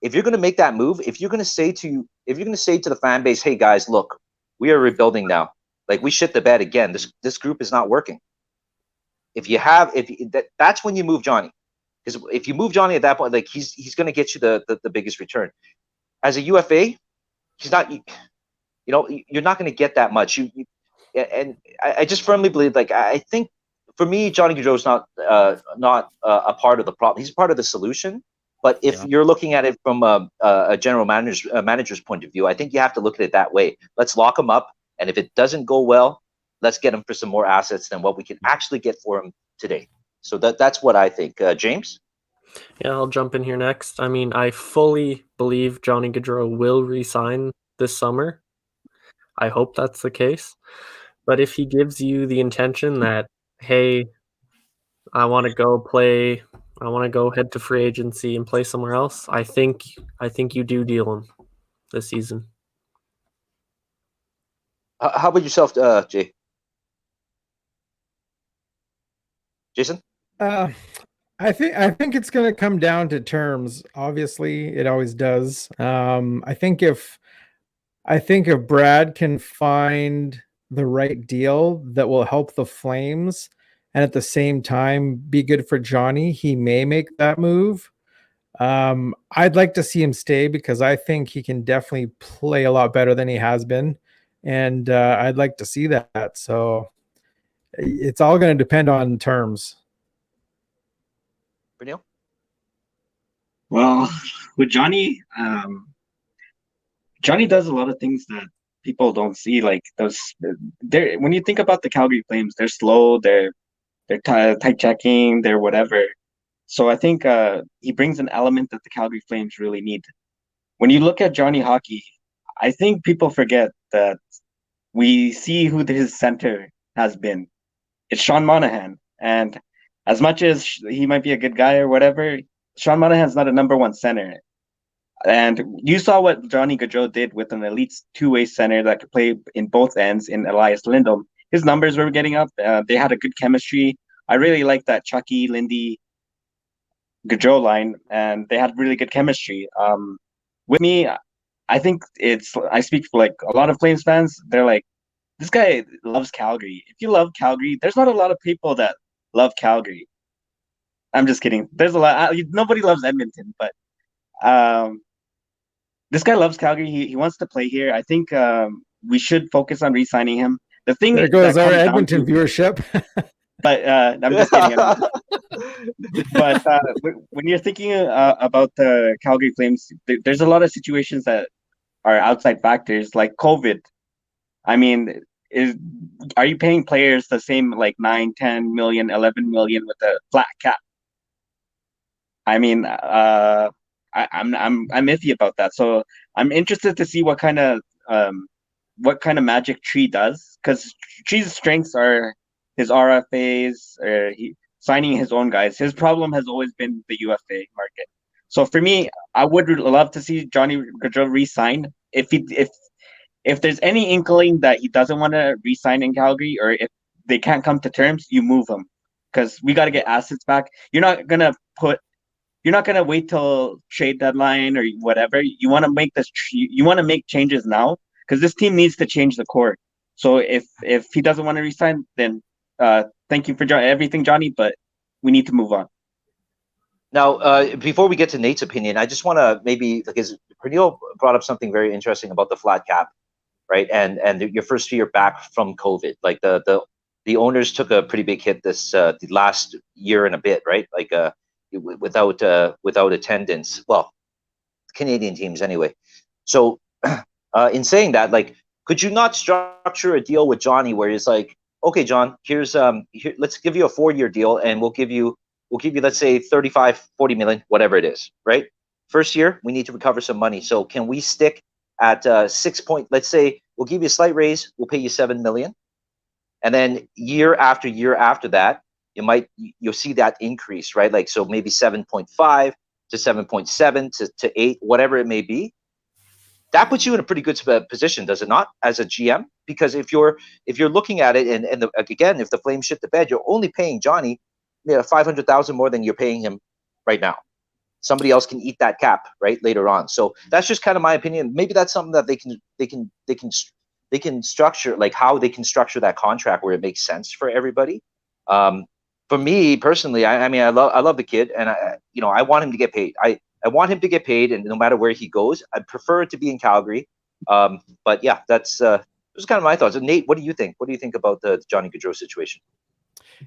If you're going to make that move, if you're going to say to the fan base, "Hey guys, look, we are rebuilding now. Like we shit the bed again. This group is not working." That's when you move Johnny, because if you move Johnny at that point, like he's going to get you the biggest return. As a UFA, he's not. You're not going to get that much. And I just firmly believe, like I think for me, Johnny Gaudreau is not a part of the problem. He's part of the solution. But if you're looking at it from a general manager's point of view, I think you have to look at it that way. Let's lock him up, and if it doesn't go well, let's get him for some more assets than what we can actually get for him today. So that's what I think. James? Yeah, I'll jump in here next. I mean, I fully believe Johnny Gaudreau will re-sign this summer. I hope that's the case. But if he gives you the intention that, hey, I want to go head to free agency and play somewhere else, I think you do deal him this season. How about yourself, Jay? Jason? I think it's going to come down to terms. Obviously, it always does. I think if Brad can find the right deal that will help the Flames and at the same time be good for Johnny, he may make that move. I'd like to see him stay because I think he can definitely play a lot better than he has been, and I'd like to see that. So it's all going to depend on terms. Brunel? Well, with Johnny, Johnny does a lot of things that people don't see. Like those, they're when you think about the Calgary Flames, they're slow, they're tight checking, they're whatever. So I think he brings an element that the Calgary Flames really need. When you look at Johnny Hockey, I think people forget that we see who his center has been. It's Sean Monahan, and as much as he might be a good guy or whatever, Sean Monahan's not a number one center. And you saw what Johnny Gaudreau did with an elite two-way center that could play in both ends in Elias Lindholm. His numbers were getting up. They had a good chemistry. I really like that Chucky, Lindy, Gaudreau line, and they had really good chemistry. With me, I think I speak for like a lot of Flames fans. They're like, this guy loves Calgary. If you love Calgary, there's not a lot of people that love Calgary. I'm just kidding. There's a lot. Nobody loves Edmonton, but um, this guy loves Calgary. He wants to play here. I think we should focus on re-signing him. The thing There goes that our comes down Edmonton to, viewership. but I'm just kidding. But when you're thinking about the Calgary Flames, there's a lot of situations that are outside factors like COVID. I mean, are you paying players the same like 9, 10 million, 11 million with a flat cap? I mean, I'm iffy about that. So I'm interested to see what kind of magic Tree does, because Tree's strengths are his RFAs, or signing his own guys. His problem has always been the UFA market. So for me, I would love to see Johnny Gaudreau re-sign. If there's any inkling that he doesn't want to re-sign in Calgary, or if they can't come to terms, you move him, because we got to get assets back. You're not gonna wait till trade deadline or whatever. You want to make this. You want to make changes now, because this team needs to change the core. So if he doesn't want to resign, then thank you for everything, Johnny, but we need to move on. Now, before we get to Nate's opinion, I just want to maybe, because Pernille brought up something very interesting about the flat cap, right? And your first year back from COVID, like the owners took a pretty big hit this the last year and a bit, right? Like without attendance. Well, Canadian teams anyway. So in saying that, like, could you not structure a deal with Johnny where it's like, okay, John, let's give you a 4-year deal, and we'll give you let's say 35, 40 million, whatever it is, right? First year, we need to recover some money. So can we stick at 6 point? Let's say we'll give you a slight raise, we'll pay you 7 million, and then year after that, you'll see that increase, right? Like, so maybe 7.5 to 7.7 to 8, whatever it may be. That puts you in a pretty good position, does it not, as a GM? Because if you're looking at it, and again, if the Flames shit the bed, you're only paying Johnny 500,000 more than you're paying him right now. Somebody else can eat that cap right later on. So that's just kind of my opinion. Maybe that's something that they can structure, like how they can structure that contract where it makes sense for everybody. For me personally, I mean, I love the kid, and I want him to get paid. I want him to get paid, and no matter where he goes, I prefer it to be in Calgary. But yeah, those are kind of my thoughts. And Nate, what do you think? What do you think about the Johnny Gaudreau situation?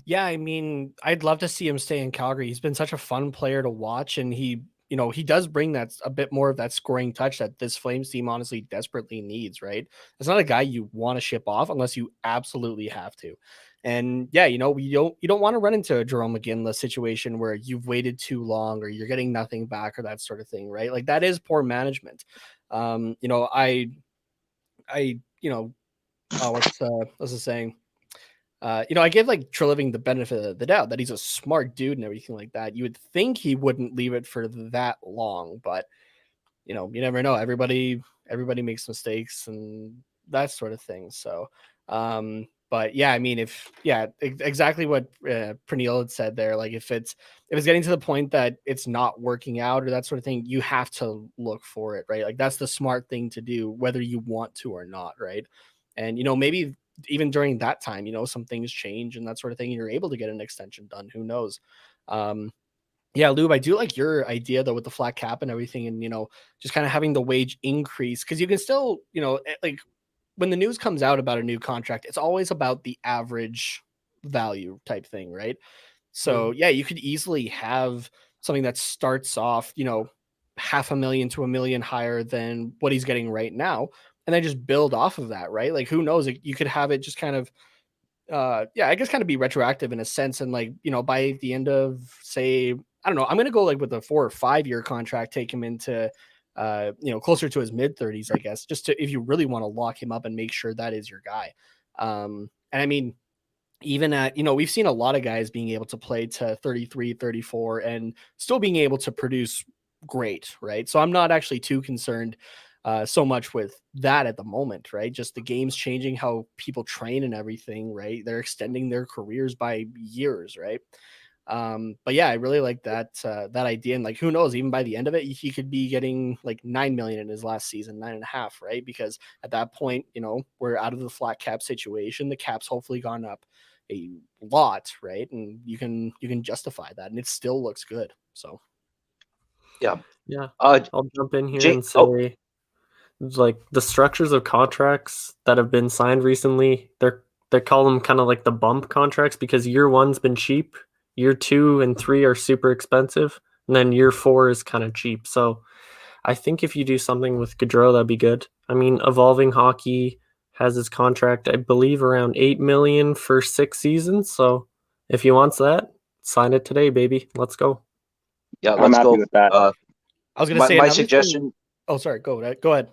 Yeah, I mean, I'd love to see him stay in Calgary. He's been such a fun player to watch, and he does bring that a bit more of that scoring touch that this Flames team honestly desperately needs, right? It's not a guy you want to ship off unless you absolutely have to. And yeah, you don't want to run into a Jerome McGinley situation where you've waited too long or you're getting nothing back or that sort of thing, right? Like that is poor management. I what's the saying? I give like Treliving the benefit of the doubt that he's a smart dude and everything like that. You would think he wouldn't leave it for that long, but you never know. Everybody makes mistakes and that sort of thing. So, But yeah, I mean, exactly what Pernille had said there. Like if it's getting to the point that it's not working out or that sort of thing, you have to look for it, right? Like that's the smart thing to do, whether you want to or not, right? And maybe even during that time, some things change and that sort of thing, and you're able to get an extension done. Who knows? Yeah, Lube, I do like your idea though with the flat cap and everything, and just kind of having the wage increase, because you can still, like when the news comes out about a new contract, it's always about the average value type thing, right? So yeah, you could easily have something that starts off, $500,000 to $1 million higher than what he's getting right now, and then just build off of that, right? Like who knows? You could have it just kind of I guess kind of be retroactive in a sense, and like by the end of, say, I don't know, I'm gonna go like with a 4 or 5 year contract, take him into closer to his mid-30s, I guess, just to, if you really want to lock him up and make sure that is your guy. And I mean, even at, we've seen a lot of guys being able to play to 33, 34 and still being able to produce great, right? So I'm not actually too concerned so much with that at the moment, right? Just the game's changing, how people train and everything, right? They're extending their careers by years, right? But yeah, I really like that idea. And like, who knows, even by the end of it, he could be getting like 9 million in his last season, 9.5, right? Because at that point, we're out of the flat cap situation. The cap's hopefully gone up a lot, right? And you can justify that, and it still looks good. So yeah, I'll jump in here and say, like, the structures of contracts that have been signed recently, they call them kind of like the bump contracts, because year 1's been cheap, year 2 and 3 are super expensive, and then year 4 is kind of cheap. So I think if you do something with Gaudreau, that'd be good. I mean, Evolving Hockey has his contract, I believe, around 8 million for 6 seasons. So if he wants that, sign it today, baby. Let's go. Yeah, let's happy go with that. I was gonna say my another suggestion. thing. Oh, sorry. Go ahead.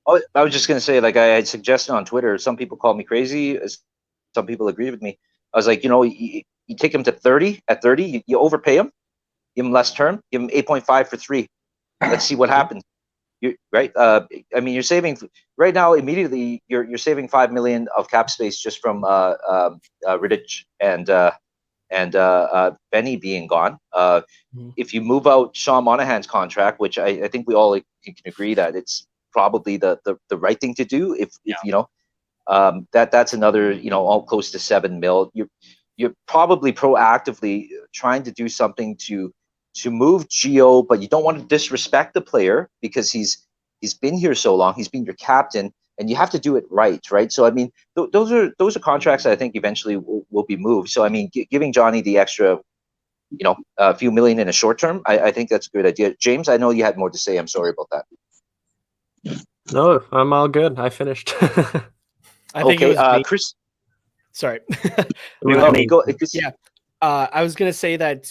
Oh, I was just going to say, like, I had suggested on Twitter, some people call me crazy. Some people agree with me. I was like, you take him to 30. At 30, you overpay him, give him less term, give him 8.5 for 3. Let's see what happens. Right? I mean, you're saving right now immediately. You're saving 5 million of cap space just from Riddich and Benny being gone. If you move out Sean Monahan's contract, which I think we all can agree that it's probably the right thing to do, if that's another all close to 7 mil. You're probably proactively trying to do something to move Geo, but you don't want to disrespect the player because he's been here so long. He's been your captain, and you have to do it right. So I mean, those are contracts that I think eventually will be moved. So I mean, giving Johnny the extra, a few million in a short term, I think that's a good idea. James, I know you had more to say. I'm sorry about that. No, I'm all good. I finished. I think it was Chris. Sorry. Go. Yeah. I was gonna say that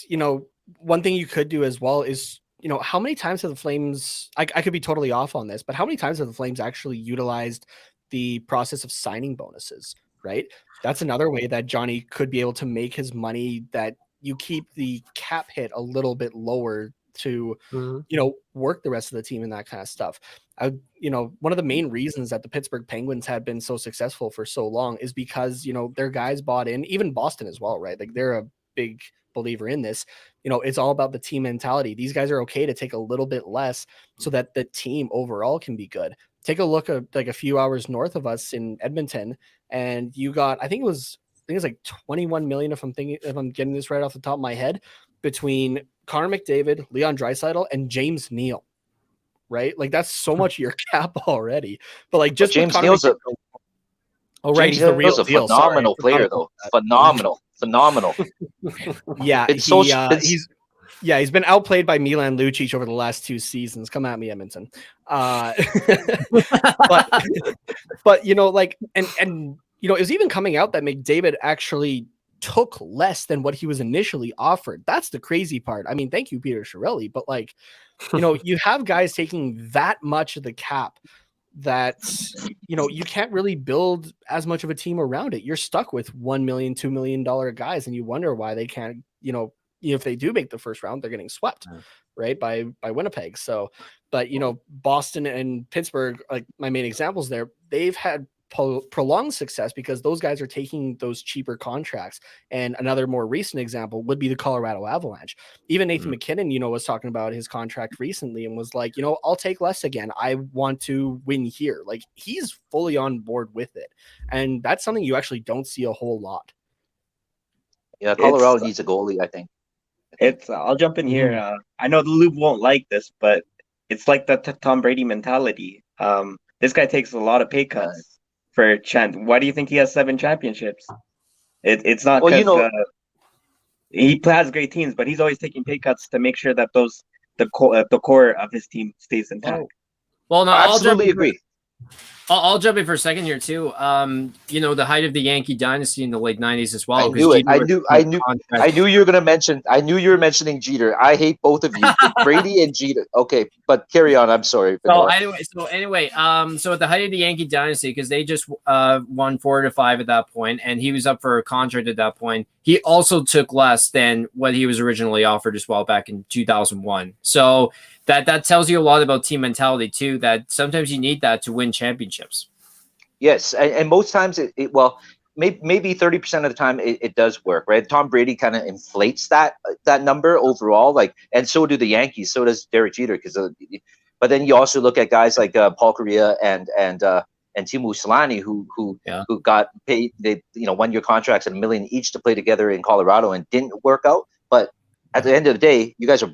one thing you could do as well is how many times have the Flames? I could be totally off on this, but how many times have the Flames actually utilized the process of signing bonuses? Right. That's another way that Johnny could be able to make his money. That you keep the cap hit a little bit lower to work the rest of the team and that kind of stuff. One of the main reasons that the Pittsburgh Penguins have been so successful for so long is because their guys bought in, even Boston as well, right? Like they're a big believer in this. It's all about the team mentality. These guys are okay to take a little bit less so that the team overall can be good. Take a look at like a few hours north of us in Edmonton, and you got, I think it was like 21 million if I'm getting this right off the top of my head, between Connor McDavid, Leon Draisaitl, and James Neal. Right? Like that's so much of your cap alreody. But like just James Neal's he's the real deal. Phenomenal player though. Phenomenal. Yeah, he's been outplayed by Milan Lucic over the last 2 seasons. Come at me, Edmonton. But like and it was even coming out that McDavid actually took less than what he was initially offered. That's the crazy part. I mean, thank you, Peter Chiarelli, but like, you have guys taking that much of the cap that, you can't really build as much of a team around it. You're stuck with $1 million, $2 million guys, and you wonder why they can't, if they do make the first round, they're getting swept, right, by Winnipeg. So, but Boston and Pittsburgh, like my main examples there, they've had prolonged success because those guys are taking those cheaper contracts. And another more recent example would be the Colorado Avalanche. Even Nathan McKinnon, was talking about his contract recently and was like, I'll take less again. I want to win here. Like, he's fully on board with it. And that's something you actually don't see a whole lot. Yeah, Colorado needs a goalie, I think. I'll jump in here. I know the Lube won't like this, but it's like the Tom Brady mentality. This guy takes a lot of pay cuts for Why do you think he has 7 championships? It's not because he has great teams, but he's always taking pay cuts to make sure that the core of his team stays intact. Well, no, I absolutely agree. I'll jump in for a second here too. The height of the Yankee dynasty in the late '90s as well. I knew it. I knew you were gonna mention. I knew you were mentioning Jeter. I hate both of you, Brady and Jeter. Okay, but carry on. I'm sorry. So anyway, so at the height of the Yankee dynasty, because they just won 4 to 5 at that point, and he was up for a contract at that point. He also took less than what he was originally offered as well back in 2001. So that tells you a lot about team mentality too, that sometimes you need that to win championships. Yes, and most times maybe 30% of the time it does work, right? Tom Brady kind of inflates that number overall, like, and so do the Yankees, so does Derek Jeter, but then you also look at guys like Paul Correa and Timo Solani who got paid 1-year contracts at $1 million each to play together in Colorado and didn't work out. But at the end of the day, you guys are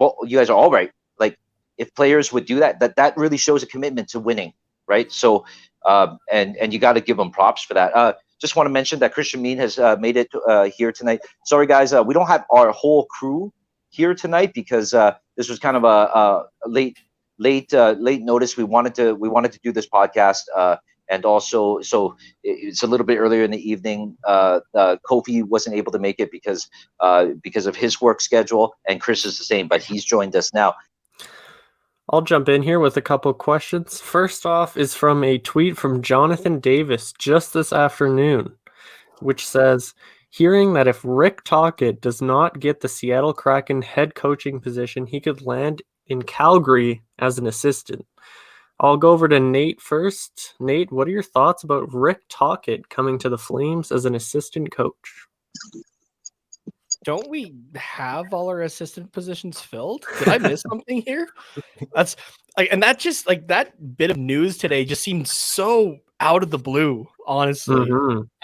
all right. Like, if players would do that really shows a commitment to winning, right? So and you got to give them props for that. Just want to mention that Christian Mean has made it here tonight. Sorry guys, we don't have our whole crew here tonight because this was kind of a late notice. We wanted to do this podcast, and also so it's a little bit earlier in the evening. Kofi wasn't able to make it because of his work schedule, and Chris is the same, but he's joined us now. I'll jump in here with a couple questions. First off is from a tweet from Jonathan Davis just this afternoon, which says, hearing that if Rick Tocchet does not get the Seattle Kraken head coaching position, he could land in Calgary as an assistant. I'll go over to Nate first. Nate, what are your thoughts about Rick Tocchet coming to the Flames as an assistant coach? Don't we have all our assistant positions filled? Did I miss something here? That's like, and that just like that bit of news today just seemed so out of the blue, honestly.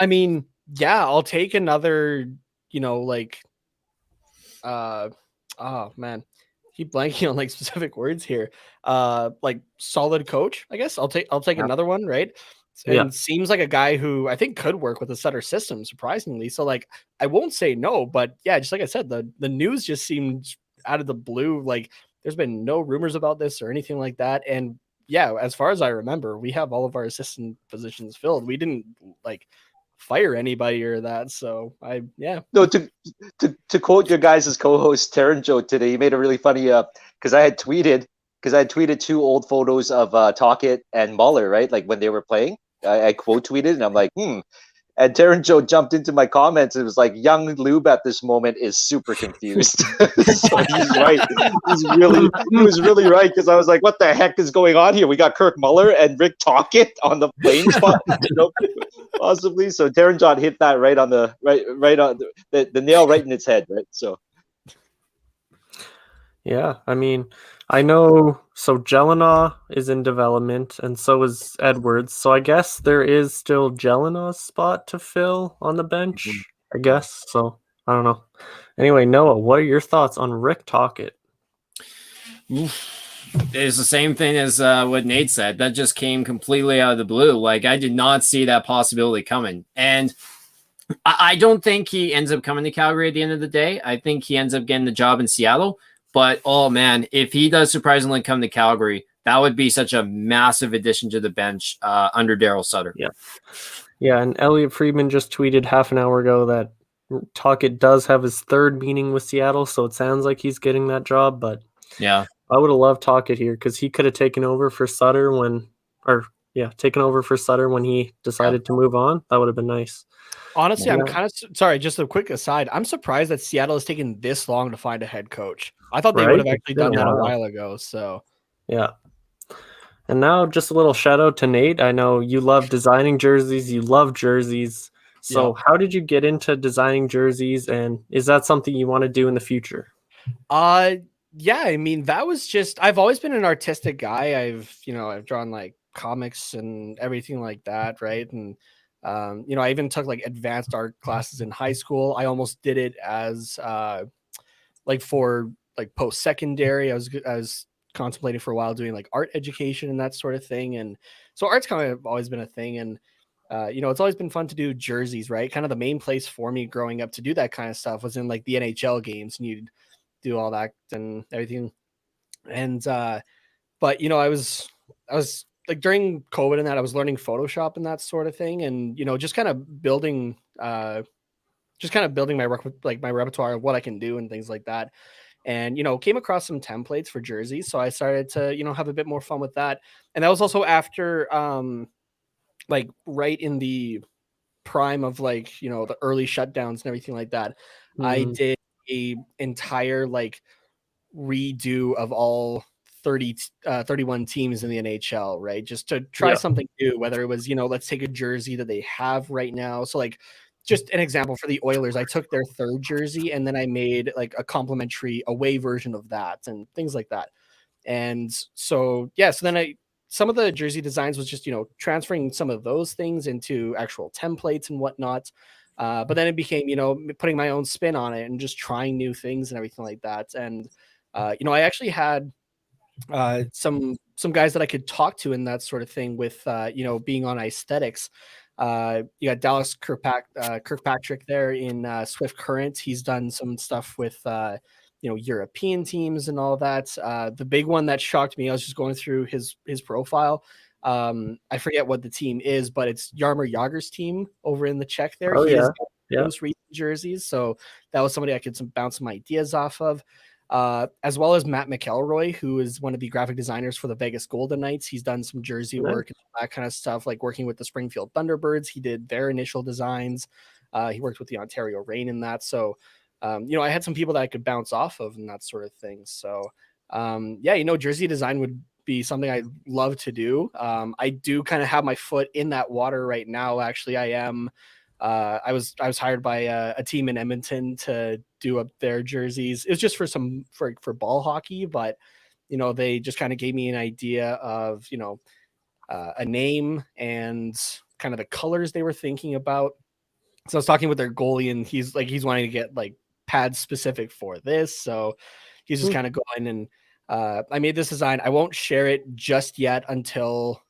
I mean, yeah, I'll take another, oh man, keep blanking on like specific words here. Like solid coach, I guess. I'll take another one, right? And seems like a guy who I think could work with the Sutter system, surprisingly. So, like, I won't say no, but yeah, just like I said, the news just seemed out of the blue. Like, there's been no rumors about this or anything like that. And yeah, as far as I remember, we have all of our assistant positions filled. We didn't like fire anybody or that. So No, to quote your guys' co-host Taryn Joe today, he made a really funny because I had tweeted 2 old photos of Tocchet and Muller, right? Like when they were playing. I quote tweeted and I'm like, And Taryn Joe jumped into my comments and was like, young Lube at this moment is super confused. So he's right. He was really right, because I was like, what the heck is going on here? We got Kirk Muller and Rick Tocchet on the Flames possibly. So Taryn John hit that right on the right on the nail right in its head, right? So yeah, I mean, I know, so Jelena is in development, and so is Edwards. So I guess there is still Jelena's spot to fill on the bench, I guess. So I don't know. Anyway, Noah, what are your thoughts on Rick Tocchet? It's the same thing as what Nate said. That just came completely out of the blue. Like, I did not see that possibility coming. And I don't think he ends up coming to Calgary at the end of the day. I think he ends up getting the job in Seattle. But, oh, man, if he does surprisingly come to Calgary, that would be such a massive addition to the bench under Daryl Sutter. Yeah, and Elliot Friedman just tweeted half an hour ago that Tocchet does have his 3rd meeting with Seattle, so it sounds like he's getting that job. But yeah, I would have loved Tocchet here because he could have taken over for Sutter when he decided to move on. That would have been nice. Honestly, I'm kind of sorry. Just a quick aside. I'm surprised that Seattle has taken this long to find a head coach. I thought they would have actually done that a while ago. So yeah. And now just a little shout out to Nate. I know you love designing jerseys. You love jerseys. So how did you get into designing jerseys, and is that something you want to do in the future? Yeah, I mean, that was just, I've always been an artistic guy. I've drawn like comics and everything like that, right? And I even took like advanced art classes in high school. I almost did it as like for like post-secondary. I was contemplating for a while doing like art education and that sort of thing. And so art's kind of always been a thing. And it's always been fun to do jerseys, right? Kind of the main place for me growing up to do that kind of stuff was in like the NHL games, and you'd do all that and everything. And but I was like during COVID and that I was learning Photoshop and that sort of thing, and just kind of building my my repertoire of what I can do and things like that. And came across some templates for jerseys, so I started to have a bit more fun with that. And that was also after like right in the prime of like the early shutdowns and everything like that. I did a entire like redo of all 31 teams in the NHL, right? Just to try something new, whether it was, let's take a jersey that they have right now. So like just an example for the Oilers, I took their third jersey and then I made like a complimentary away version of that and things like that. And so, so then some of the jersey designs was just, transferring some of those things into actual templates and whatnot. But then it became, putting my own spin on it and just trying new things and everything like that. And, I actually had some guys that I could talk to in that sort of thing with, being on aesthetics. You got Dallas Kirkpatrick there in Swift Current. He's done some stuff with, European teams and all that. The big one that shocked me, I was just going through his profile. I forget what the team is, but it's Jaromir Jagr's team over in the Czech there. Oh, he yeah. has those recent jerseys. So that was somebody I could bounce some ideas off of. As well as Matt McElroy, who is one of the graphic designers for the Vegas Golden Knights. He's done some jersey work and that kind of stuff, like working with the Springfield Thunderbirds. He did their initial designs. He worked with the Ontario Reign in that. So, I had some people that I could bounce off of and that sort of thing. So, jersey design would be something I love to do. I do kind of have my foot in that water right now. Actually, I am. I was hired by a team in Edmonton to do up their jerseys. It was just for ball hockey, but they just kind of gave me an idea of a name and kind of the colors they were thinking about. So I was talking with their goalie, and he's wanting to get like pads specific for this. So he's just kind of going, and I made this design. I won't share it just yet until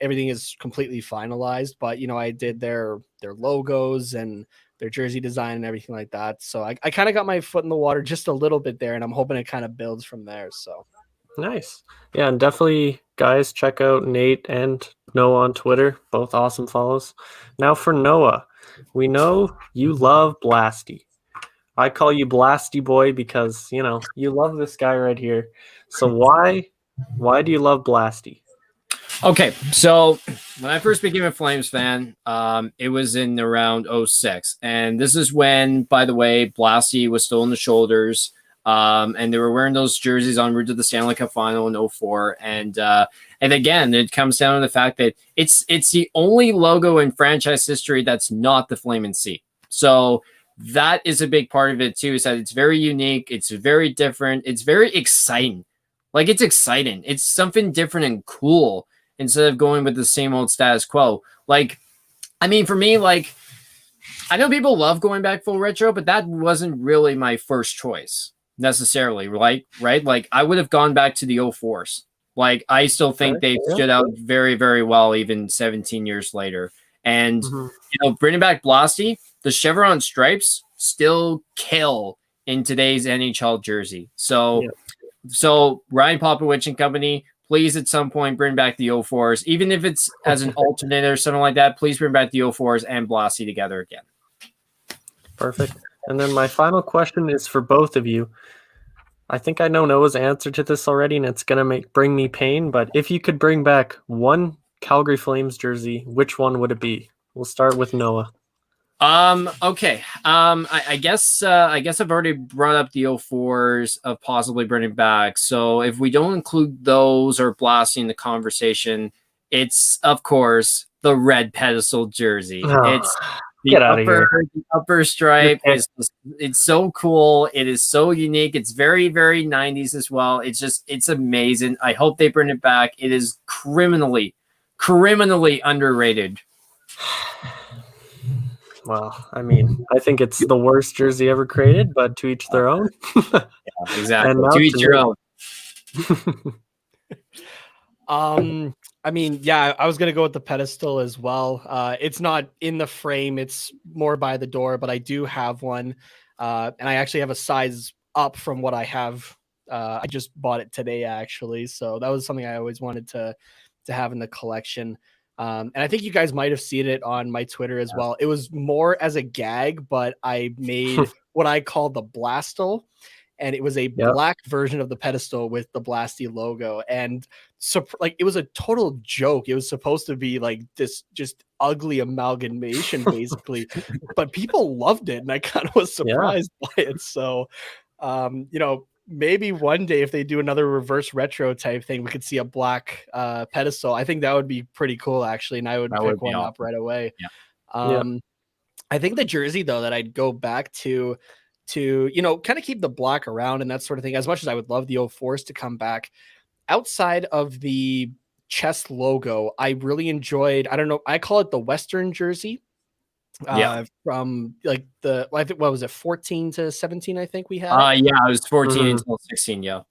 everything is completely finalized, but I did their logos and their jersey design and everything like that. So I kind of got my foot in the water just a little bit there, and I'm hoping it kind of builds from there. So nice. Yeah, and definitely guys, check out Nate and Noah on Twitter, both awesome follows. Now for Noah, we know you love Blasty. I call you Blasty boy because you love this guy right here. So why do you love Blasty? Okay, so when I first became a Flames fan, it was in around 06. And this is when, by the way, Blasty was still in the shoulders. And they were wearing those jerseys en route to the Stanley Cup final in 04. And again, it comes down to the fact that it's the only logo in franchise history that's not the Flame and C. So that is a big part of it too, is that it's very unique. It's very different. It's very exciting. Like, it's exciting. It's something different and cool, instead of going with the same old status quo. Like, I mean, for me, like, I know people love going back full retro, but that wasn't really my first choice necessarily, right? Like, I would have gone back to the 04s. Like, I still think they stood out very, very well, even 17 years later. And, bringing back Blasty, the chevron stripes still kill in today's NHL jersey. So Ryan Popovich and company, please at some point bring back the 04s, even if it's as an alternate or something like that. Please bring back the 04s and Blasty together again. Perfect. And then my final question is for both of you. I think I know Noah's answer to this already, and it's going to bring me pain, but if you could bring back one Calgary Flames jersey, which one would it be? We'll start with Noah. Okay. I guess I've already brought up the 04s of possibly bringing back. So if we don't include those or Blasty in the conversation, it's of course the red pedestal jersey. Oh, It's get out of here. the upper stripe is it's so cool. It is so unique. It's very, very 90s as well. It's amazing. I hope they bring it back. It is criminally underrated. Well, I mean, I think it's the worst jersey ever created, but to each their own. Exactly. And now To each to your me. own. I mean, yeah, I was gonna go with the pedestal as well. It's not in the frame; it's more by the door. But I do have one, and I actually have a size up from what I have. I just bought it today, actually, so that was something I always wanted to have in the collection. And I think you guys might have seen it on my Twitter as well. It was more as a gag, but I made what I call the Blastal, and it was a black version of the pedestal with the Blasty logo. And so, like, it was a total joke. It was supposed to be like this just ugly amalgamation, basically, but people loved it, and I kind of was surprised by it. So, you know, maybe one day if they do another reverse retro type thing, we could see a black pedestal. I think that would be pretty cool, actually, and I would pick one up right away. I think the jersey, though, that I'd go back to you know, kind of keep the black around and that sort of thing, as much as I would love the 04s to come back, outside of the chest logo, I really enjoyed, I don't know, I call it the Western jersey. From like I think, what was it, 14 to 17, I think we had. Yeah, it was 14 until 16. I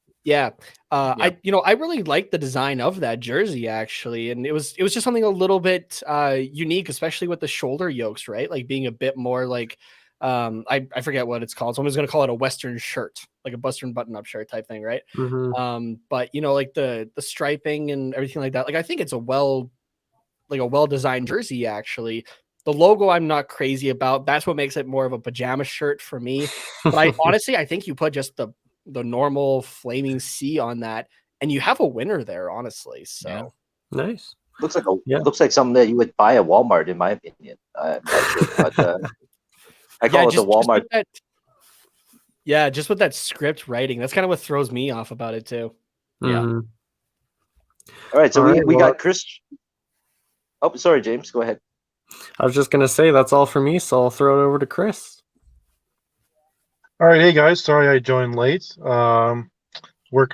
really liked the design of that jersey, actually, and it was just something a little bit unique, especially with the shoulder yokes, right? Like being a bit more like I forget what it's called, so I'm just gonna call it a Western shirt, like a Western button-up shirt type thing, right? But you know, like the striping and everything like that, like I think it's a well-designed jersey, actually. The logo I'm not crazy about. That's what makes it more of a pajama shirt for me. But I honestly, I think you put just the normal flaming C on that, and you have a winner there, honestly. So nice. Looks like something that you would buy at Walmart, in my opinion. I'm not sure, but I call it the Walmart. Just with that script writing, that's kind of what throws me off about it too. All right, so we got Chris. Oh, sorry, James. Go ahead. I was just gonna say that's all for me, so I'll throw it over to Chris. All right, hey guys, sorry I joined late. Working,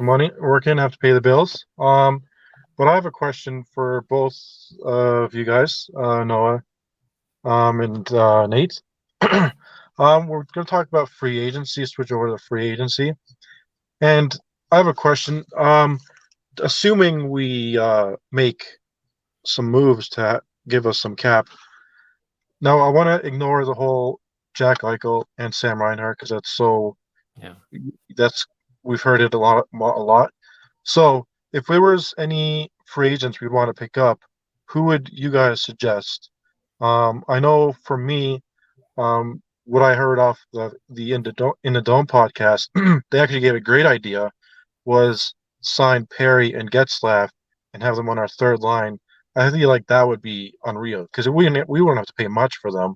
have to pay the bills. But I have a question for both of you guys, Noah, and Nate. We're going to talk about free agency, switch over to free agency, and I have a question. Assuming we make some moves to give us some cap. Now, I want to ignore the whole Jack Eichel and Sam Reinhart because we've heard it a lot. So, if there was any free agents we'd want to pick up, who would you guys suggest? I know for me, what I heard off the In the Dome podcast, they actually gave a great idea, was sign Perry and Getzlaf and have them on our third line. I feel like that would be unreal because we wouldn't have to pay much for them,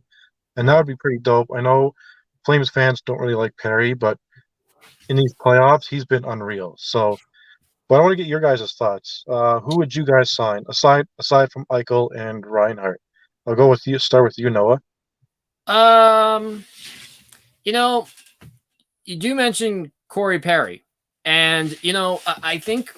and that would be pretty dope. I know Flames fans don't really like Perry, but in these playoffs, he's been unreal. So, but I want to get your guys' thoughts. Who would you guys sign aside from Eichel and Reinhart? I'll go with you. Start with you, Noah. You know, you do mention Corey Perry, and you know, I think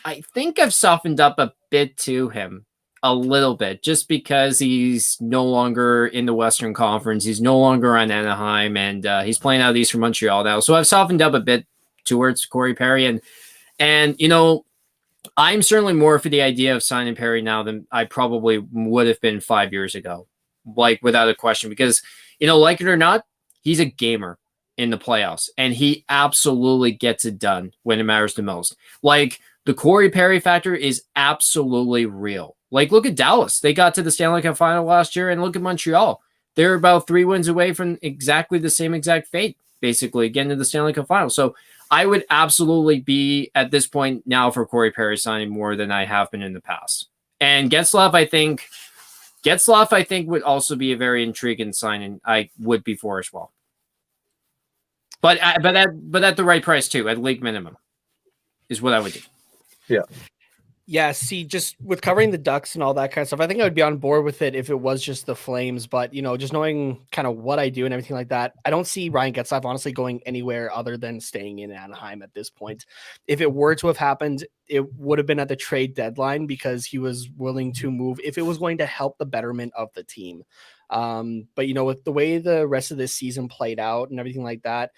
I've softened up a bit to him. A little bit, just because he's no longer in the Western Conference. He's no longer on Anaheim, and he's playing out east from Montreal now. So I've softened up a bit towards Corey Perry, and you know, I'm certainly more for the idea of signing Perry now than I probably would have been 5 years ago, like without a question. Because you know, like it or not, he's a gamer in the playoffs, and he absolutely gets it done when it matters the most. Like the Corey Perry factor is absolutely real. Like, look at Dallas. They got to the Stanley Cup final last year, and look at Montreal. They're about 3 wins away from exactly the same exact fate, basically, getting to the Stanley Cup final. So I would absolutely be, at this point now, for Corey Perry signing more than I have been in the past. And Getzlaf, I think, Getzlaf, I think, would also be a very intriguing sign, and I would be for as well. But at the right price too, at league minimum, is what I would do. Yeah. Yeah, see, just with covering the Ducks and all that kind of stuff, I think I would be on board with it if it was just the Flames. But, just knowing kind of what I do and everything like that, I don't see Ryan Getzlaf honestly going anywhere other than staying in Anaheim at this point. If it were to have happened, it would have been at the trade deadline because he was willing to move if it was going to help the betterment of the team. But, with the way the rest of this season played out and everything like that,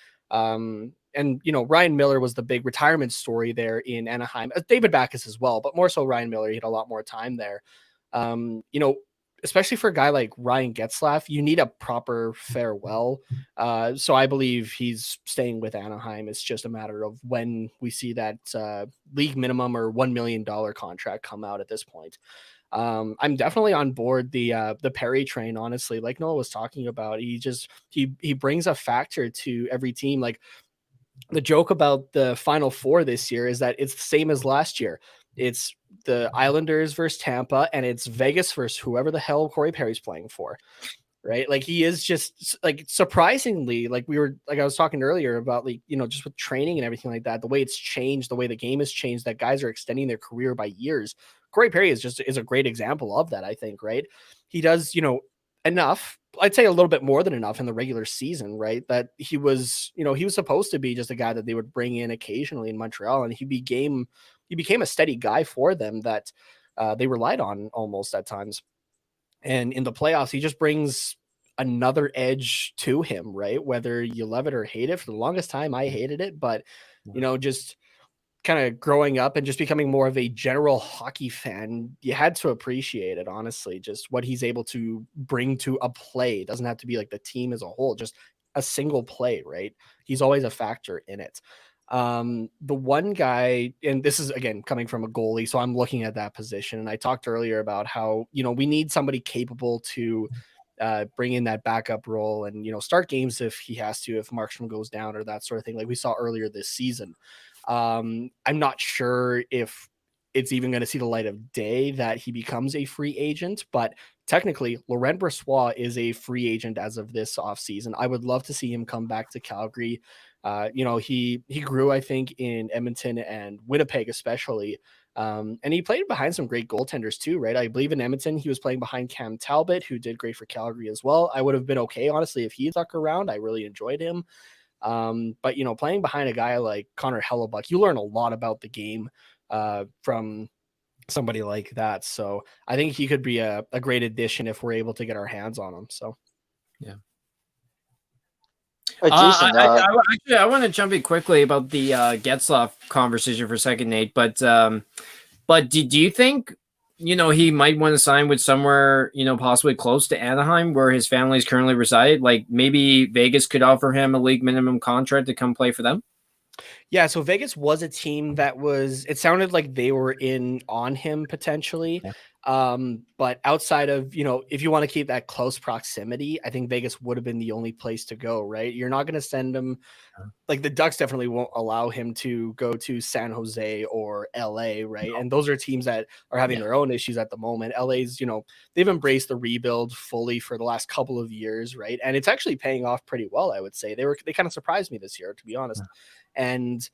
and Ryan Miller was the big retirement story there in Anaheim. David Backes as well, but more so Ryan Miller. He had a lot more time there. Especially for a guy like Ryan Getzlaf, you need a proper farewell. So I believe he's staying with Anaheim. It's just a matter of when we see that league minimum or $1 million contract come out at this point. I'm definitely on board the Perry train, honestly. Like Noah was talking about, he brings a factor to every team. Like, the joke about the Final Four this year is that it's the same as last year. It's the Islanders versus Tampa, and it's Vegas versus whoever the hell Corey Perry's playing for, right? Like, he is just, like, surprisingly, like I was talking earlier about, like, just with training and everything like that, the way it's changed, the way the game has changed, that guys are extending their career by years. Corey Perry is a great example of that, I think, right? He does, enough, I'd say a little bit more than enough in the regular season, right? That he was supposed to be just a guy that they would bring in occasionally in Montreal, and he became a steady guy for them that they relied on almost at times. And in the playoffs, he just brings another edge to him, right? Whether you love it or hate it. For the longest time, I hated it, but just kind of growing up and just becoming more of a general hockey fan, you had to appreciate it, honestly, just what he's able to bring to a play. It doesn't have to be like the team as a whole, just a single play, right? He's always a factor in it. The one guy, and this is again coming from a goalie, so I'm looking at that position, and I talked earlier about how we need somebody capable to bring in that backup role and start games if he has to, if Markstrom goes down or that sort of thing, like we saw earlier this season. I'm not sure if it's even going to see the light of day that he becomes a free agent, but technically Laurent Brossoit is a free agent as of this offseason. I would love to see him come back to Calgary. He grew, I think, in Edmonton and Winnipeg especially. And he played behind some great goaltenders too, right? I believe in Edmonton, he was playing behind Cam Talbot, who did great for Calgary as well. I would have been okay, honestly, if he stuck around. I really enjoyed him. But playing behind a guy like Connor Hellebuck, you learn a lot about the game from somebody like that. So I think he could be a great addition if we're able to get our hands on him. So yeah. Jason, I want to jump in quickly about the Getzlaf conversation for a second, Nate. But do you think he might want to sign with somewhere, possibly close to Anaheim where his family is currently resided? Like maybe Vegas could offer him a league minimum contract to come play for them? Yeah, so Vegas was a team that it sounded like they were in on him potentially. Yeah. But outside of, if you want to keep that close proximity, I think Vegas would have been the only place to go, right? You're not going to send him, like the Ducks definitely won't allow him to go to San Jose or LA, right? And those are teams that are having their own issues at the moment. LA's, they've embraced the rebuild fully for the last couple of years, right? And it's actually paying off pretty well, I would say. They kind of surprised me this year, to be honest. And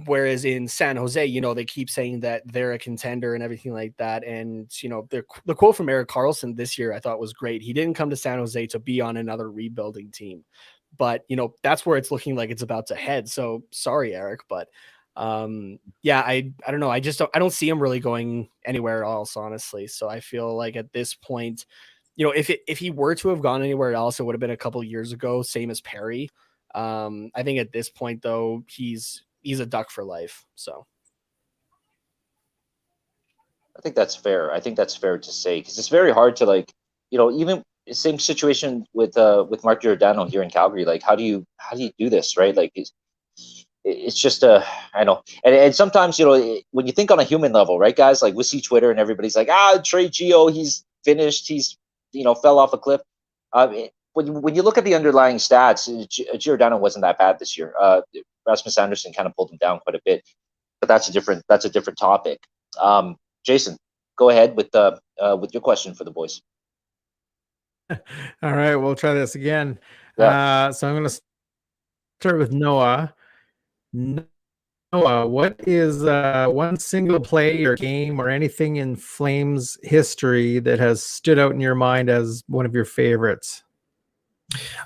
whereas in San Jose, they keep saying that they're a contender and everything like that. And, the quote from Erik Karlsson this year I thought was great. He didn't come to San Jose to be on another rebuilding team. But, that's where it's looking like it's about to head. So sorry, Eric. But I don't know. I don't see him really going anywhere else, honestly. So I feel like at this point, if he were to have gone anywhere else, it would have been a couple of years ago, same as Perry. I think at this point, though, he's a Duck for life. So I think that's fair. I think that's fair to say because it's very hard to even same situation with Mark Giordano here in Calgary. Like, how do you do this, right? Like, it's just I know, and sometimes when you think on a human level, right, guys, like we see Twitter and everybody's like, Trey Geo, he's finished, he's fell off a cliff. When you look at the underlying stats, Giordano wasn't that bad this year. Rasmus Anderson kind of pulled him down quite a bit, but that's a different topic. Jason, go ahead with with your question for the boys. All right, we'll try this again. Yeah. So I'm going to start with Noah. Noah, what is one single play or game or anything in Flames history that has stood out in your mind as one of your favorites?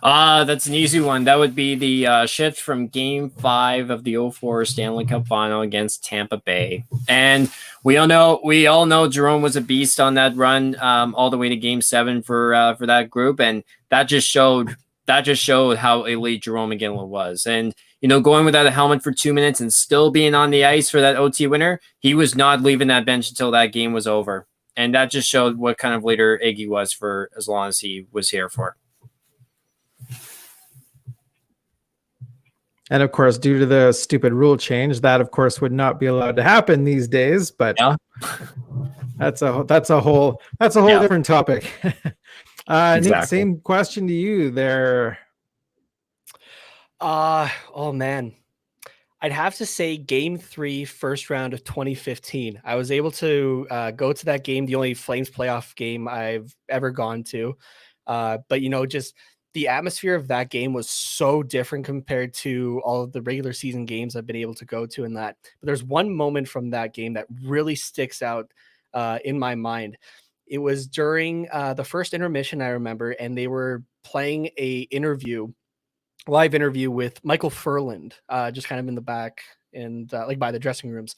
That's an easy one. That would be the shift from Game 5 of the 04 Stanley Cup Final against Tampa Bay. And we all know Jerome was a beast on that run, all the way to Game 7 for that group, and that just showed how elite Jerome Iginla was. And going without a helmet for 2 minutes and still being on the ice for that OT winner, he was not leaving that bench until that game was over. And that just showed what kind of leader Iggy was for as long as he was here for. And of course, due to the stupid rule change, that of course would not be allowed to happen these days. But yeah. that's a whole different topic. Exactly. Nick, same question to you there. Oh man, I'd have to say Game 3, first round of 2015. I was able to go to that game, the only Flames playoff game I've ever gone to. But just the atmosphere of that game was so different compared to all of the regular season games I've been able to go to in that. But there's one moment from that game that really sticks out in my mind. It was during the first intermission, I remember, and they were playing a live interview with Michael Furland, just kind of in the back and like by the dressing rooms.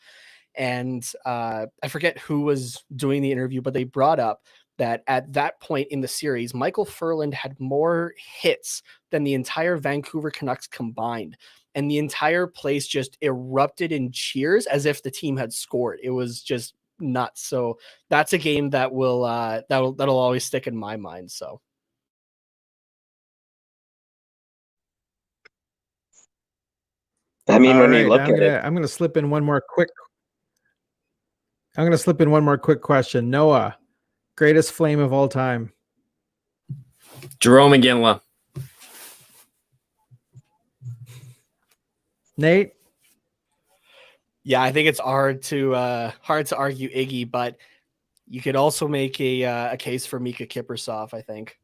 And I forget who was doing the interview, but they brought up that at that point in the series, Michael Furland had more hits than the entire Vancouver Canucks combined. And the entire place just erupted in cheers as if the team had scored. It was just nuts. So that's a game that that'll always stick in my mind. So I mean, All when we right, look at it, I'm gonna slip in one more quick question. Noah, greatest Flame of all time. Jerome Iginla. Nate? yeah, I think it's hard to argue Iggy, but you could also make a case for Mika Kiprusoff, I think.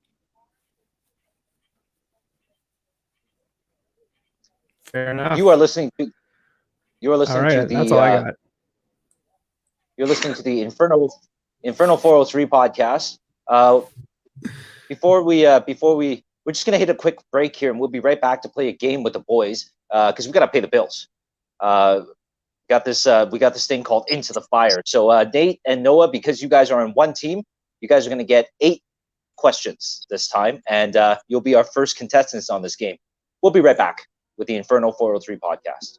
Fair enough. You are listening to All right, the that's all I got. you're listening to the Inferno 403 podcast. Before we're just gonna hit a quick break here, and we'll be right back to play a game with the boys because we gotta pay the bills. We got this thing called Into the Fire. So Nate and Noah, because you guys are on one team, you guys are gonna get 8 questions this time, and you'll be our first contestants on this game. We'll be right back with the Inferno 403 podcast.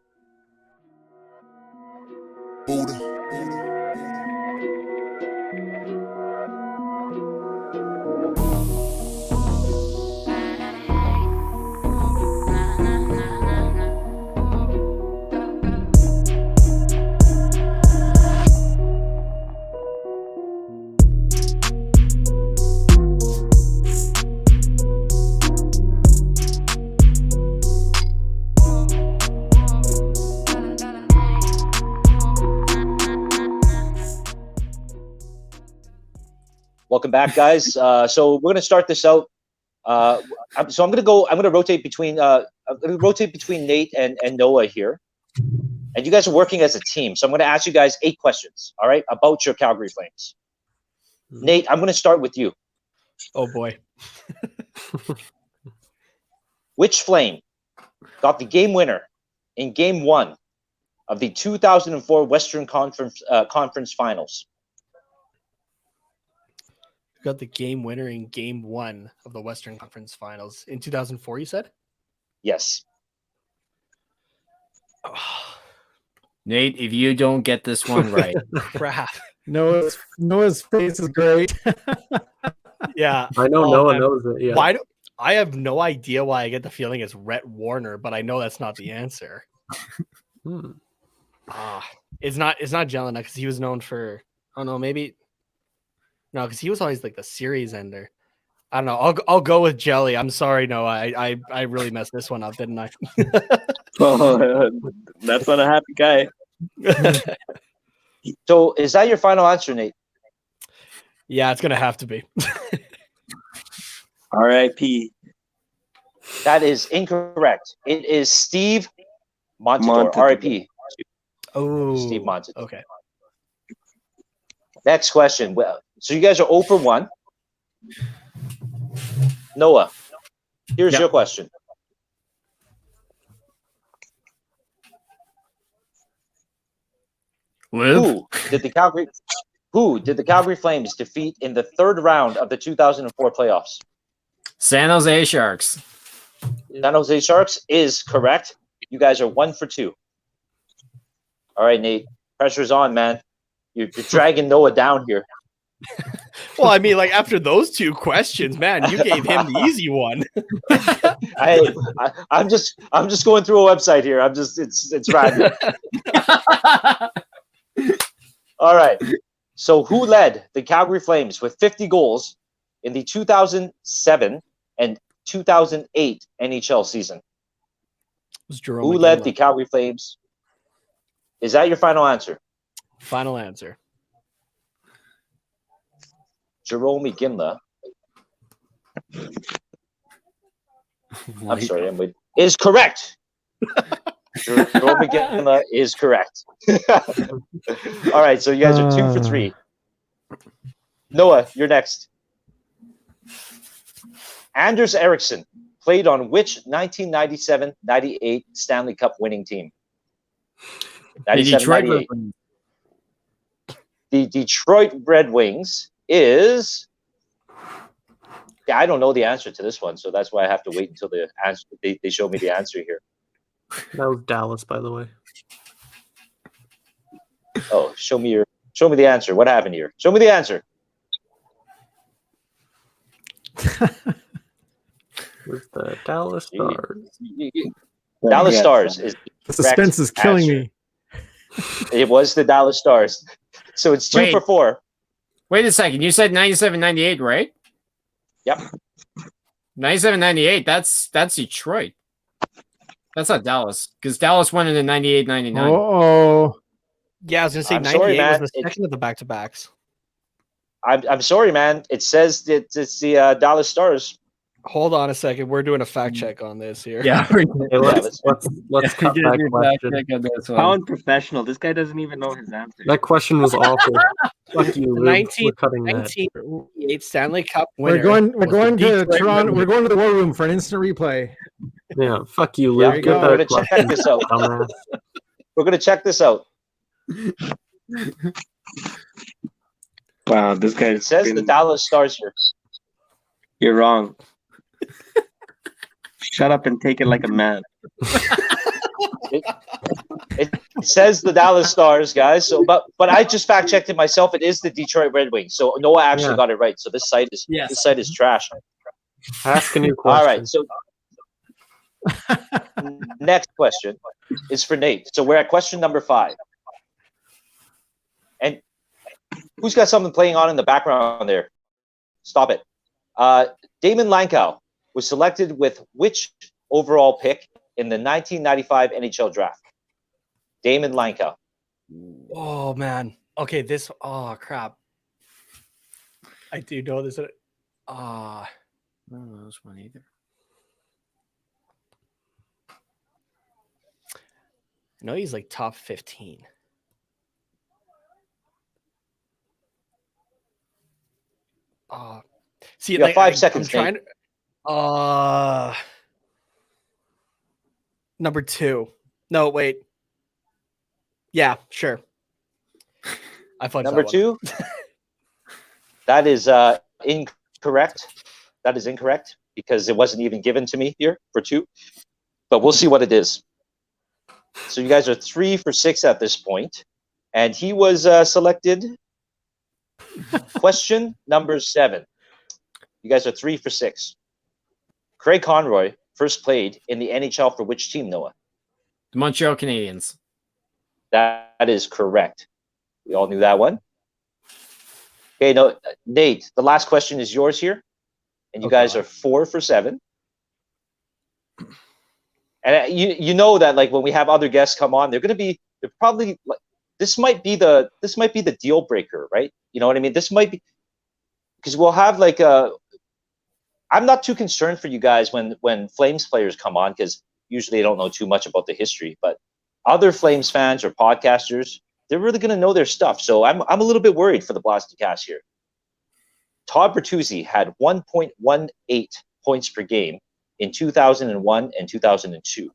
Welcome back, guys. So we're gonna start this out. I'm gonna rotate between Nate and Noah here, and you guys are working as a team. So I'm gonna ask you guys 8 questions, all right, about your Calgary Flames. Nate, I'm gonna start with you. Oh boy. Which Flame got the game winner in Game 1 of the 2004 Western Conference Finals? Got the game winner in Game 1 of the Western Conference Finals in 2004, you said? Yes. Oh, Nate, if you don't get this one right, crap. Noah's face is great. Yeah. I know Noah knows it. Yeah. I have no idea why I get the feeling it's Rhett Warner, but I know that's not the answer. It's not Jelena because he was known for, I don't know, maybe. No, because he was always like the series ender. I don't know. I'll go with Jelly. I'm sorry, no. I really messed this one up, didn't I? oh, that's not a happy guy. So is that your final answer, Nate? Yeah, it's gonna have to be. R.I.P. That is incorrect. It is Steve Montador. Montador. R.I.P. Oh, Steve Montador. okay. Next question. Well, so you guys are 0 for 1. Noah, here's Yep. your question. Who did the Calgary Flames defeat in the third round of the 2004 playoffs? San Jose Sharks. San Jose Sharks is correct. You guys are 1 for 2. All right, Nate. Pressure's on, man. You're dragging Noah down here. Well, I mean, like after those two questions, man, you gave him the easy one. I'm just going through a website here. It's random. All right. So who led the Calgary Flames with 50 goals in the 2007 and 2008 NHL season? Was Jerome Who led McGinley. the Calgary Flames? Is that your final answer? Final answer. Jerome McGinley. I'm sorry, I'm waiting. Is correct. Jerome McGinley is correct. All right, so you guys are 2 for 3. Noah, you're next. Anders Eriksson played on which 1997-98 Stanley Cup winning team? The Detroit 97-98. Red Wings. The Detroit Red Wings is. Yeah, I don't know the answer to this one, so that's why I have to wait until the answer. They show me the answer here. That was Dallas, by the way. Oh, show me the answer. What happened here? Show me the answer. With the Dallas Stars. Dallas Yes. Stars is The suspense is killing answer. me. It was the Dallas Stars. So it's 2 Wait. for 4. Wait a second. You said 97, 98, right? Yep. 97, 98. That's Detroit. That's not Dallas because Dallas won in the 98, 99. Oh, Yeah, I was gonna say I'm 98 sorry, man. was the second of the back-to-backs. I'm sorry, man. It says that it's the Dallas Stars. Hold on a second. We're doing a fact check on this here. Yeah. Hey, let's Yeah, cut give that me a question. fact check on this one. How unprofessional. This guy doesn't even know his answer. That question was awful. Fuck you, The Lube. We're cutting that. 1998 Stanley Cup winner. we're going was the to Detroit Red Toronto. Wings. We're going to the war room for an instant replay. Yeah, fuck you, Yeah, Lube. you Get go. that We're gonna check question, this out. dumbass. We're gonna check this out. Wow, this guy's It says the Dallas Stars here. You're wrong. Shut up and take it like a man. It says the Dallas Stars, guys. So, but I just fact checked it myself. It is the Detroit Red Wings. So Noah actually Yeah. got it right. So this site is trash. Ask a new question. All right. So next question is for Nate. So we're at question number 5. And who's got something playing on in the background there? Stop it. Damon Lankow was selected with which overall pick in the 1995 NHL draft? Damon Lankow. Oh man. Okay, this. Oh crap. I do know this. I don't know this one either. I know he's like top 15. See, You got like, 5 I'm seconds, trying to. Number 2. No, wait. Yeah, sure. I fudged Number that one. 2. That is incorrect. That is incorrect because it wasn't even given to me here for 2. But we'll see what it is. So you guys are 3 for 6 at this point, and he was selected. Question number 7. You guys are 3 for 6. Craig Conroy first played in the NHL for which team, Noah? The Montreal Canadiens. That is correct. We all knew that one. Okay, no, Nate, the last question is yours here. And you guys are 4 for 7. And you know that like when we have other guests come on, they're probably like, this might be the deal breaker, right? You know what I mean? This might be because we'll have like a. I'm not too concerned for you guys when Flames players come on, because usually they don't know too much about the history, but other Flames fans or podcasters, they're really going to know their stuff. So I'm a little bit worried for the Blasty cast here. Todd Bertuzzi had 1.18 points per game in 2001 and 2002.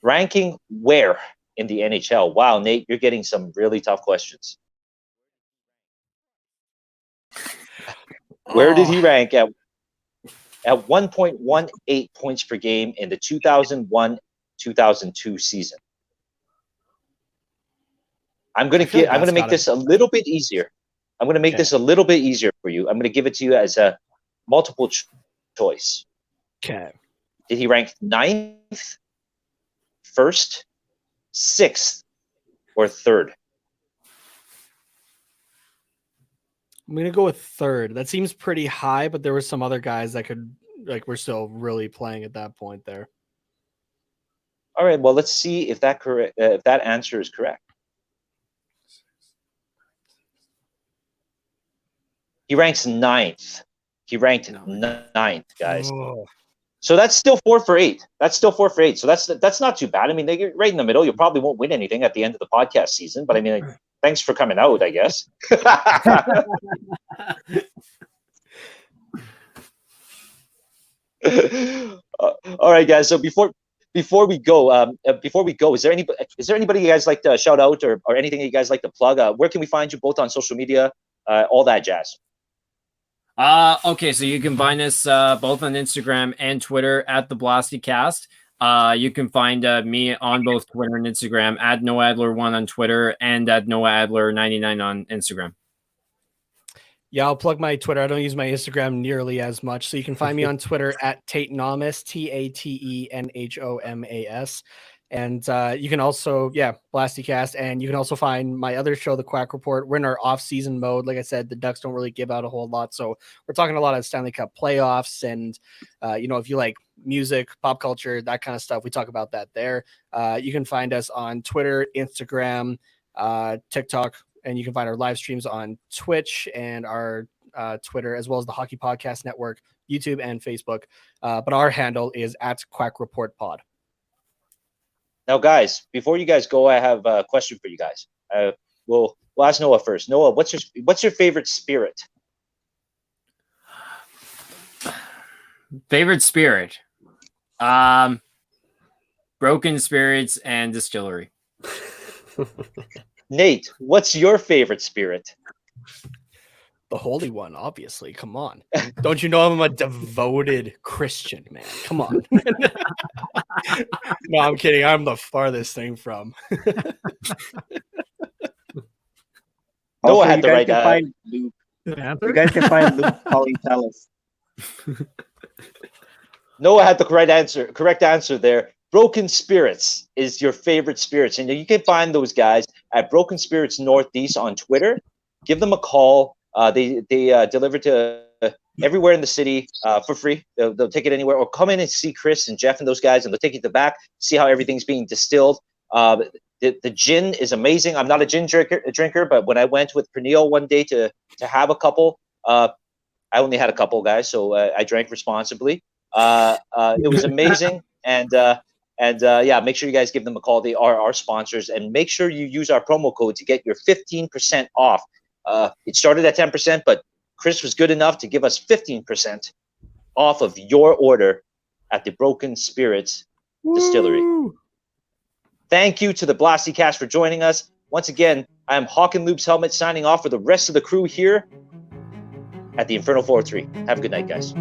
Ranking where in the NHL? Wow, Nate, you're getting some really tough questions. Where did he rank at 1.18 points per game in the 2001-2002 season? I'm going to make this a little bit easier. I'm going to make this a little bit easier for you. I'm going to give it to you as a multiple choice. Okay. Did he rank 9th, 1st, 6th, or 3rd? I'm gonna go with 3rd. That seems pretty high, but there were some other guys that could, like, we're still really playing at that point there. All right. Well, let's see if that answer is correct. He ranks 9th. He ranked 9th, guys. Oh. So that's still 4 for 8. So that's not too bad. I mean, they're right in the middle. You probably won't win anything at the end of the podcast season, but I mean, thanks for coming out, I guess. All right, guys. So before we go, is there anybody you guys like to shout out or anything you guys like to plug? Where can we find you both on social media? All that jazz. Okay, so you can find us both on Instagram and Twitter at the Blasty Cast. You can find me on both Twitter and Instagram at NoahAdler1 on Twitter and at NoahAdler99 on Instagram. Yeah, I'll plug my Twitter. I don't use my Instagram nearly as much. So you can find me on Twitter at Tatenomas, TATENHOMAS. And you can also, Blastycast. And you can also find my other show, The Quack Report. We're in our off-season mode. Like I said, the Ducks don't really give out a whole lot. So we're talking a lot of Stanley Cup playoffs. And, if you like music, pop culture, that kind of stuff, we talk about that there. You can find us on Twitter, Instagram, TikTok. And you can find our live streams on Twitch and our Twitter, as well as the Hockey Podcast Network, YouTube, and Facebook. But our handle is at Quack Report Pod. Now, guys, before you guys go, I have a question for you guys. We'll ask Noah first. Noah, what's your favorite spirit? Favorite spirit? Broken Spirits and Distillery. Nate, what's your favorite spirit? The Holy One, obviously. Come on. Don't you know I'm a devoted Christian, man? Come on. No, I'm kidding. I'm the farthest thing from. Noah had the right find Luke. You guys can find Luke calling Talis. Noah had the correct answer there. Broken Spirits is your favorite spirits. And you can find those guys at Broken Spirits Northeast on Twitter. Give them a call. They deliver to everywhere in the city for free. They'll take it anywhere, or come in and see Chris and Jeff and those guys, and they'll take you to the back, see how everything's being distilled. The gin is amazing. I'm not a gin drinker, but when I went with Pernille one day to have a couple, I only had a couple, guys, so I drank responsibly. It was amazing, and make sure you guys give them a call. They are our sponsors, and make sure you use our promo code to get your 15% off. It started at 10%, but Chris was good enough to give us 15% off of your order at the Broken Spirits Distillery. Woo! Thank you to the Blasty Cast for joining us. Once again, I am Hawk and Luke's Helmet signing off for the rest of the crew here at the Inferno 403. Have a good night, guys.